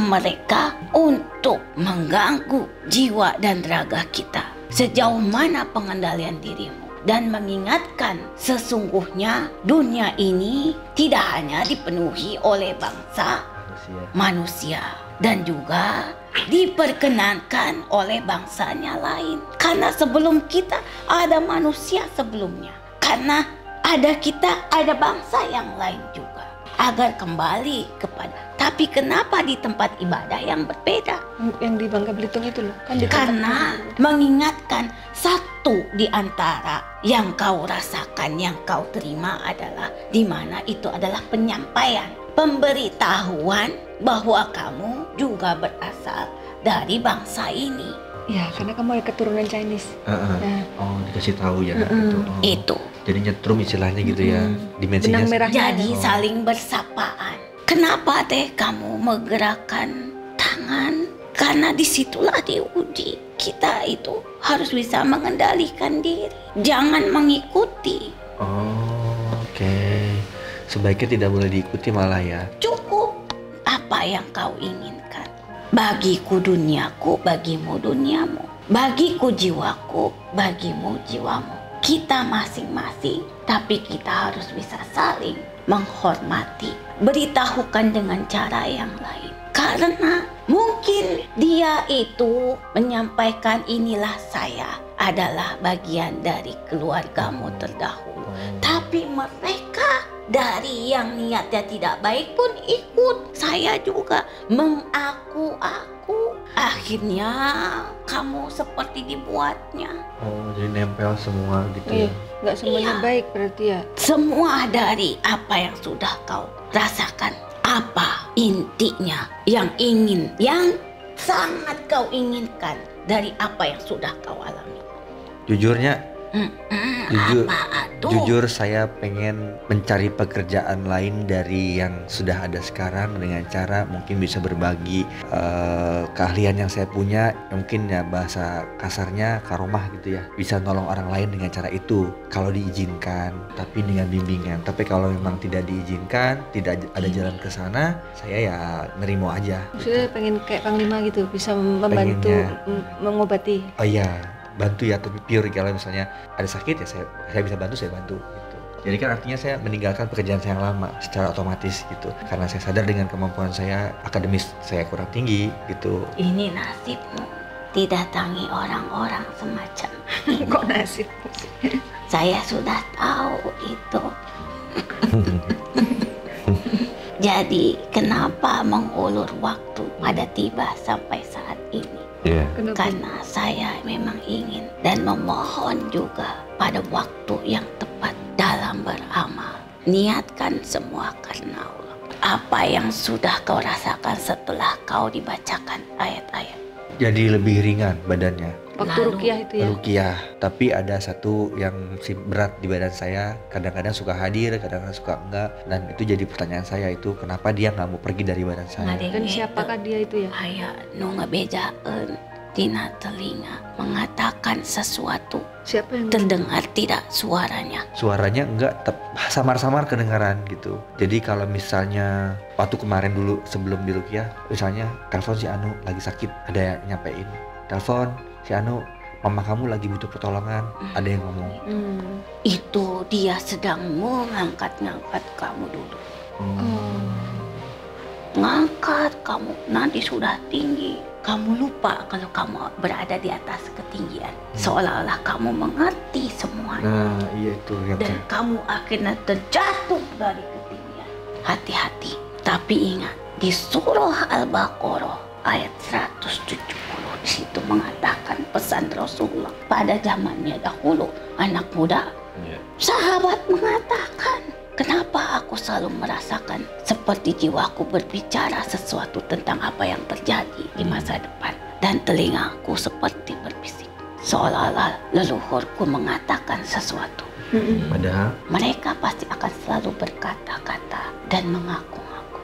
untuk mengganggu jiwa dan raga kita. Sejauh mana pengendalian dirimu. Dan mengingatkan sesungguhnya dunia ini tidak hanya dipenuhi oleh bangsa manusia dan juga diperkenankan oleh bangsanya lain. Karena sebelum kita ada manusia sebelumnya. Karena ada kita, ada bangsa yang lain juga. agar kembali kepada. Tapi kenapa di tempat ibadah yang berbeda? Yang di Bangka Belitung itu loh, kan di tempat Karena mengingatkan satu di antara yang kau rasakan, yang kau terima adalah di mana itu adalah penyampaian, pemberitahuan bahwa kamu juga berasal dari bangsa ini. Ya, karena kamu ada keturunan Chinese. Nah, Oh, dikasih tahu ya gitu. Oh. Itu. Jadi nyetrum istilahnya gitu ya. Dimensinya. benang merahnya. Jadi saling bersapaan. Kenapa teh kamu menggerakkan tangan? Karena disitulah diuji. Kita itu harus bisa mengendalikan diri. Jangan mengikuti. Oh, oke. Sebaiknya tidak boleh diikuti malah ya. Cukup apa yang kau inginkan. Bagiku duniaku, bagimu duniamu. Bagiku jiwaku, bagimu jiwamu. Kita masing-masing, tapi kita harus bisa saling menghormati. Beritahukan dengan cara yang lain. Karena mungkin dia itu menyampaikan inilah saya adalah bagian dari keluargamu terdahulu. Tapi mereka dari yang niatnya tidak baik pun ikut. Saya juga mengaku-aku. Akhirnya kamu seperti dibuatnya. Oh, jadi nempel semua gitu Iya, ya. nggak semuanya Iya. baik berarti ya. Semua dari apa yang sudah kau rasakan. Apa intinya yang sangat kau inginkan dari apa yang sudah kau alami. Jujurnya, Jujur- Apa tuh? jujur saya pengen mencari pekerjaan lain dari yang sudah ada sekarang dengan cara mungkin bisa berbagi keahlian yang saya punya, mungkin ya bahasa kasarnya karomah gitu ya, bisa nolong orang lain dengan cara itu kalau diizinkan, tapi dengan bimbingan. Tapi kalau memang tidak diizinkan, tidak ada jalan ke sana, saya ya nerimo aja. Maksudnya pengen kayak Panglima gitu, bisa membantu Pengennya. mengobati. Oh iya, bantu ya, tapi pure kalau misalnya ada sakit ya saya bisa bantu, saya bantu gitu. Jadi kan artinya saya meninggalkan pekerjaan saya yang lama secara otomatis gitu, karena saya sadar dengan kemampuan saya akademis saya kurang tinggi gitu. Ini nasibmu didatangi orang-orang semacam Kok nasib? saya sudah tahu itu. Jadi kenapa mengulur waktu pada tiba sampai saat ini? Iya. Kenapa? Karena saya memang ingin dan memohon juga pada waktu yang tepat dalam beramal. Niatkan semua karena Allah. Apa yang sudah kau rasakan setelah kau dibacakan ayat-ayat? Jadi lebih ringan badannya. Waktu Lalu, rukiah itu ya. Rukiah, tapi ada satu yang berat di badan saya, kadang-kadang suka hadir, kadang-kadang suka enggak, dan itu jadi pertanyaan saya itu, kenapa dia nggak mau pergi dari badan saya? Dan siapakah dia itu ya? Aya nu ngebejakeun tina telinga mengatakan sesuatu, Siapa yang terdengar tidak suaranya. Suaranya enggak, samar-samar kedengaran gitu. Jadi kalau misalnya waktu kemarin dulu sebelum di rukiah, misalnya telepon si Anu lagi sakit, ada yang nyampein, telepon si Anu, mama kamu lagi butuh pertolongan, ada yang ngomong. Itu dia sedang mengangkat-ngangkat kamu dulu. Ngangkat kamu, nanti sudah tinggi. Kamu lupa kalau kamu berada di atas ketinggian. Seolah-olah kamu mengerti semuanya. Nah iya itu yang Dan kamu akhirnya terjatuh dari ketinggian. Hati-hati. Tapi ingat, di surah Al-Baqarah ayat 170 di situ mengatakan pesan Rasulullah pada zamannya dahulu, anak muda, sahabat mengatakan, kenapa aku selalu merasakan seperti jiwaku berbicara sesuatu tentang apa yang terjadi di masa depan, dan telingaku seperti berbisik, seolah-olah leluhurku mengatakan sesuatu. padahal Mereka pasti akan selalu berkata-kata dan mengaku-ngaku.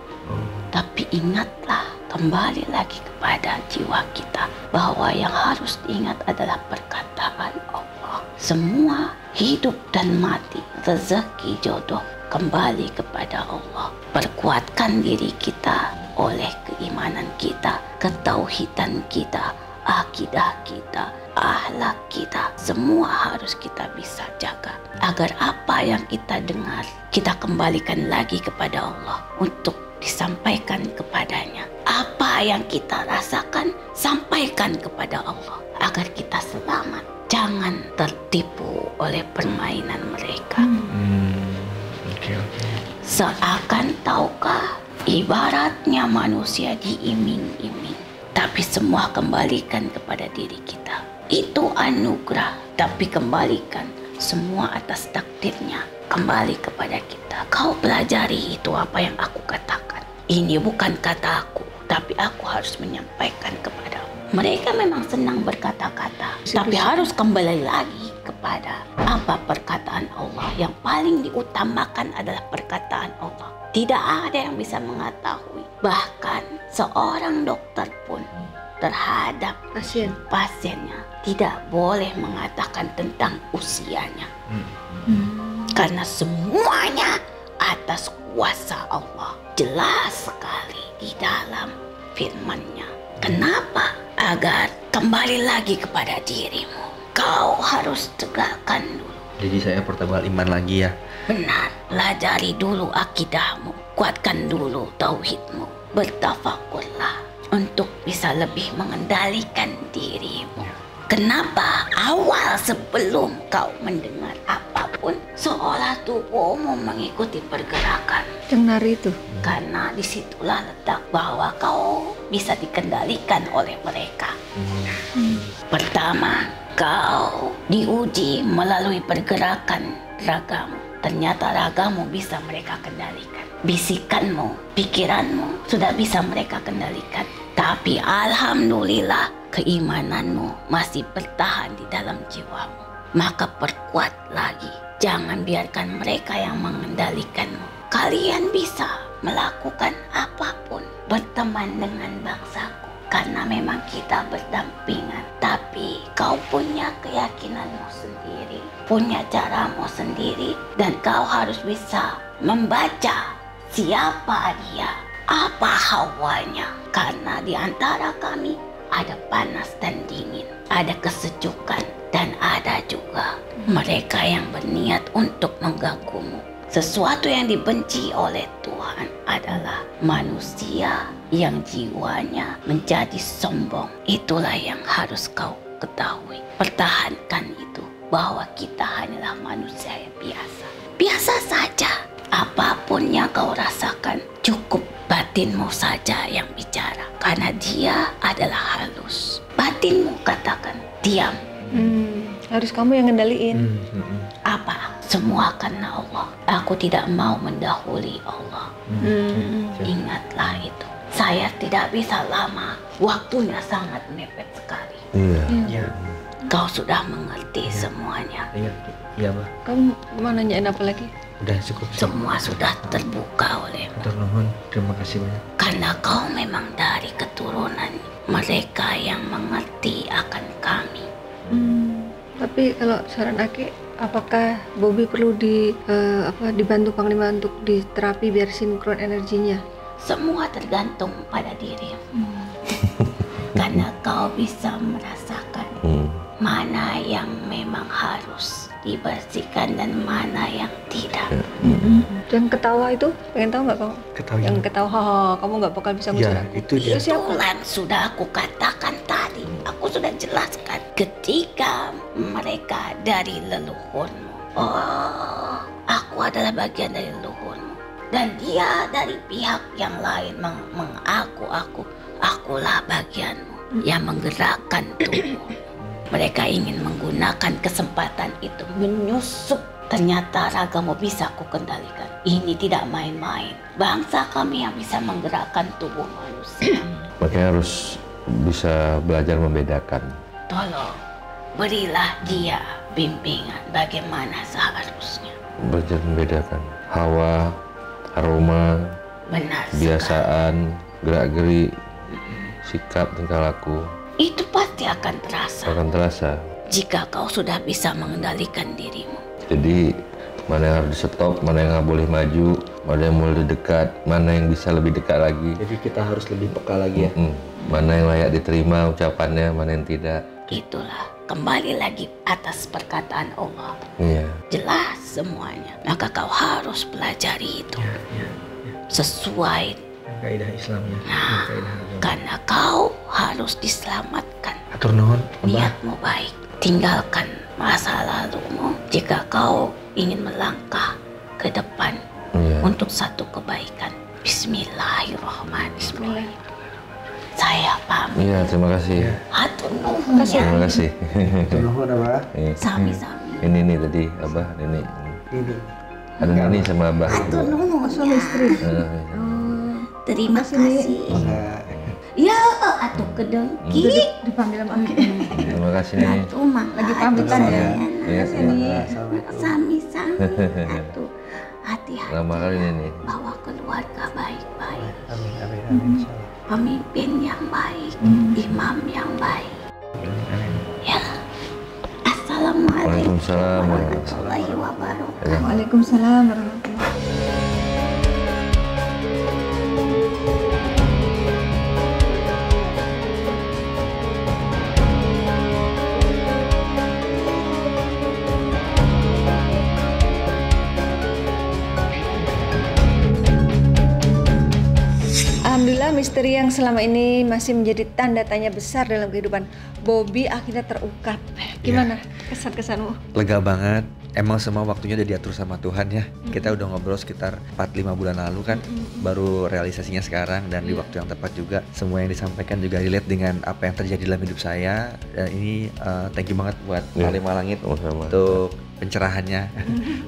Tapi ingatlah, kembali lagi kepada jiwa kita, bahwa yang harus diingat adalah perkataan Allah. Semua hidup dan mati, rezeki, jodoh, kembali kepada Allah. Perkuatkan diri kita oleh keimanan kita, ketauhidan kita, akidah kita, akhlak kita. Semua harus kita bisa jaga agar apa yang kita dengar kita kembalikan lagi kepada Allah untuk disampaikan kepadanya. Apa yang kita rasakan sampaikan kepada Allah agar kita selamat. Jangan tertipu oleh permainan mereka. Oke. Seakan tahukah, ibaratnya manusia diiming-iming, tapi semua kembalikan kepada diri kita. Itu anugerah, tapi kembalikan semua atas takdirnya kembali kepada kita. Kau pelajari itu apa yang aku katakan. Ini bukan kata aku, tapi aku harus menyampaikan kepadamu. Mereka memang senang berkata-kata, tapi harus kembali lagi kepada apa perkataan Allah. Yang paling diutamakan adalah perkataan Allah. Tidak ada yang bisa mengetahui. Bahkan seorang dokter pun terhadap pasiennya tidak boleh mengatakan tentang usianya. Karena semuanya atas kuasa Allah. Jelas sekali di dalam firman-Nya. Kenapa? Agar kembali lagi kepada dirimu. Kau harus tegakkan dulu. Jadi saya pertebal iman lagi ya. Benar, pelajari dulu akidahmu. Kuatkan dulu tauhidmu. Bertafakurlah untuk bisa lebih mengendalikan dirimu. Kenapa awal sebelum kau mendengar apapun seolah tubuhmu mengikuti pergerakan? Dengar itu. Karena disitulah letak bahwa kau bisa dikendalikan oleh mereka. Pertama, kau diuji melalui pergerakan ragamu. Ternyata ragamu bisa mereka kendalikan. Bisikanmu, pikiranmu sudah bisa mereka kendalikan. Tapi alhamdulillah keimananmu masih bertahan di dalam jiwamu. Maka perkuat lagi. Jangan biarkan mereka yang mengendalikanmu. Kalian bisa melakukan apapun. Berteman dengan bangsaku. Karena memang kita berdampingan. Tapi kau punya keyakinanmu sendiri. Punya caramu sendiri. Dan kau harus bisa membaca siapa dia. Apa hawanya. Karena di antara kami ada panas dan dingin. Ada kesejukan. Dan ada juga mereka yang berniat untuk mengganggumu. Sesuatu yang dibenci oleh Tuhan adalah manusia yang jiwanya menjadi sombong. Itulah yang harus kau ketahui. Pertahankan itu, bahwa kita hanyalah manusia yang biasa. Biasa saja. Apapun yang kau rasakan, cukup batinmu saja yang bicara. Karena dia adalah halus. Batinmu katakan, diam. Harus kamu yang ngendaliin. Apa? Semua karena Allah. Aku tidak mau mendahului Allah. Ingatlah itu. Saya tidak bisa lama. Waktunya sangat mepet sekali. Iya. Kau sudah mengerti semuanya. Iya, Mbak. Kamu mau nanyain apa lagi? Udah cukup. Semua sudah terbuka oleh Matur nuwun. Terima kasih banyak. karena kau memang dari keturunan mereka yang mengerti akan kami. Tapi kalau saran Aki, apakah Bobby perlu dibantu Panglima untuk diterapi biar sinkron energinya? Semua tergantung pada dirimu. Karena kau bisa merasakan mana yang memang harus dibersihkan dan mana yang tidak. Yang ketawa itu, pengen tahu nggak kamu? Ketawa Yang ketawa, haha, kamu nggak bakal bisa ngusir Ya, aku. itu dia. Itulah sudah aku katakan tadi. Aku sudah jelaskan. Ketika mereka dari leluhurmu. Oh, aku adalah bagian dari leluhurmu. Dan dia dari pihak yang lain akulah bagianmu yang menggerakkan tubuhmu. Mereka ingin menggunakan kesempatan itu menyusup. Ternyata ragamu bisa aku kendalikan. Ini tidak main-main. Bangsa kami yang bisa menggerakkan tubuh manusia. Makanya harus bisa belajar membedakan. Tolong, berilah dia bimbingan bagaimana seharusnya. Belajar membedakan hawa, aroma, Benar sekali. kebiasaan, gerak-gerik, sikap, tingkah laku Itu pasti akan terasa akan terasa. jika kau sudah bisa mengendalikan dirimu. Jadi mana yang harus di stop, mana yang nggak boleh maju, mana yang boleh dekat, mana yang bisa lebih dekat lagi. Jadi kita harus lebih peka lagi ya. Mana yang layak diterima ucapannya, mana yang tidak. Itulah, kembali lagi atas perkataan Allah. Iya. Jelas semuanya. Maka kau harus pelajari itu sesuai. Kaidah Islam ya. Kaidah agama. Karena kau harus diselamatkan. Atur nuhun, Mbah. Niatmu baik. Tinggalkan masa lalumu. Jika kau ingin melangkah ke depan Iya. untuk satu kebaikan. Bismillahirrahmanirrahim. Saya pamit. Iya, terima kasih. Hatur nuhun ya. Terima kasih. Nuhun Abah. Iya. Sami-sami. Ini nih tadi Abah, ini. Ada ini sama Abah. Hatur nuhun. Suami istri. Terima kasih. Ya, atuh kedengki. Dipanggil sama Aki. Terima kasih nih. Atuh mah Lagi pamitan ya. Iya, iya. Sami-sami. Atuh hati-hati. Lama kali ini nih. Bawa keluarga baik-baik. Amin, amin, amin. Insyaallah. Pemimpin yang baik, imam yang baik. Ya. Assalamualaikum Waalaikumsalam warahmatullahi wabarakatuh. Waalaikumsalam warahmatullahi wabarakatuh. Alhamdulillah misteri yang selama ini masih menjadi tanda tanya besar dalam kehidupan Bobby akhirnya terungkap. Gimana kesan-kesanmu? Lega banget. Emang semua waktunya udah diatur sama Tuhan ya. Kita udah ngobrol sekitar 4-5 bulan lalu kan. Baru realisasinya sekarang dan di waktu yang tepat juga. Semua yang disampaikan juga relate dengan apa yang terjadi dalam hidup saya. Dan ini thank you banget buat Malima Langit untuk pencerahannya.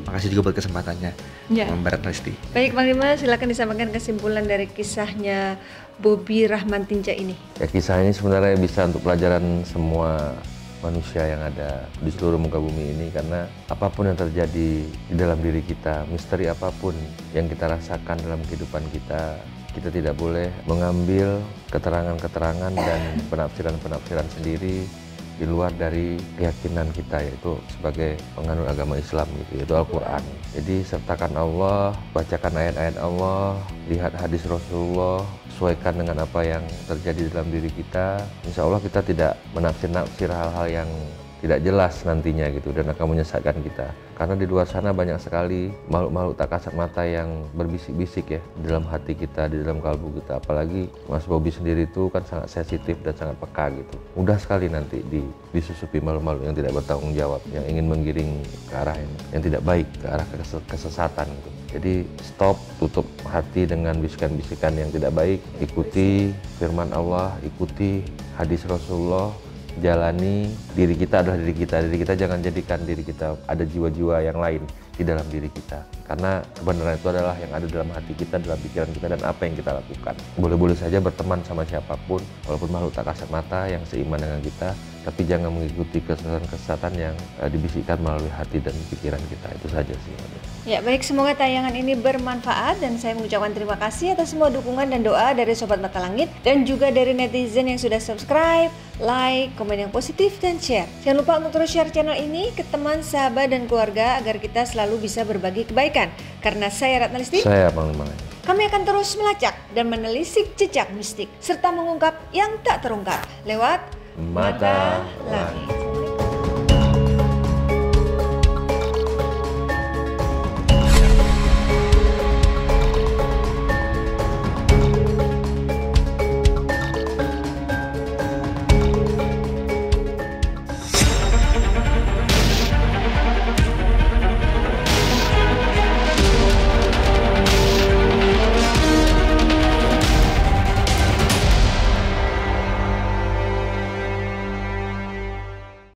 Makasih juga buat kesempatannya. Membarat Resti. Baik Bang Lima, silakan disampaikan kesimpulan dari kisahnya Bobby Rahman Tinja ini. Ya, kisah ini sebenarnya bisa untuk pelajaran semua manusia yang ada di seluruh muka bumi ini, karena apapun yang terjadi di dalam diri kita, misteri apapun yang kita rasakan dalam kehidupan kita, kita tidak boleh mengambil keterangan-keterangan dan penafsiran-penafsiran sendiri di luar dari keyakinan kita, yaitu sebagai penganut agama Islam gitu, yaitu Al-Quran. Jadi sertakan Allah, bacakan ayat-ayat Allah, lihat hadis Rasulullah, sesuaikan dengan apa yang terjadi dalam diri kita. Insya Allah kita tidak menafsir-nafsir hal-hal yang tidak jelas nantinya gitu dan akan menyesatkan kita. Karena di luar sana banyak sekali makhluk-makhluk tak kasat mata yang berbisik-bisik ya di dalam hati kita, di dalam kalbu kita. Apalagi Mas Bobby sendiri itu kan sangat sensitif dan sangat peka gitu. Mudah sekali nanti disusupi makhluk-makhluk yang tidak bertanggung jawab, yang ingin menggiring ke arah yang tidak baik, ke arah kesesatan gitu. Jadi stop, tutup hati dengan bisikan-bisikan yang tidak baik. Ikuti firman Allah, ikuti hadis Rasulullah, jalani. Diri kita adalah diri kita jangan jadikan diri kita ada jiwa-jiwa yang lain di dalam diri kita, karena kebenaran itu adalah yang ada dalam hati kita, dalam pikiran kita, dan apa yang kita lakukan. Boleh-boleh saja berteman sama siapapun, walaupun makhluk tak kasat mata yang seiman dengan kita, tapi jangan mengikuti kesesatan-kesesatan yang dibisikkan melalui hati dan pikiran kita. Itu saja sih. Ya baik, semoga tayangan ini bermanfaat dan saya mengucapkan terima kasih atas semua dukungan dan doa dari Sobat Mata Langit dan juga dari netizen yang sudah subscribe, like, komen yang positif, dan share. Jangan lupa untuk terus share channel ini ke teman, sahabat, dan keluarga agar kita selalu bisa berbagi kebaikan. Karena saya Ratna Listi, saya Bang Lima. Kami akan terus melacak dan menelisik jejak mistik serta mengungkap yang tak terungkap lewat Mata Langit.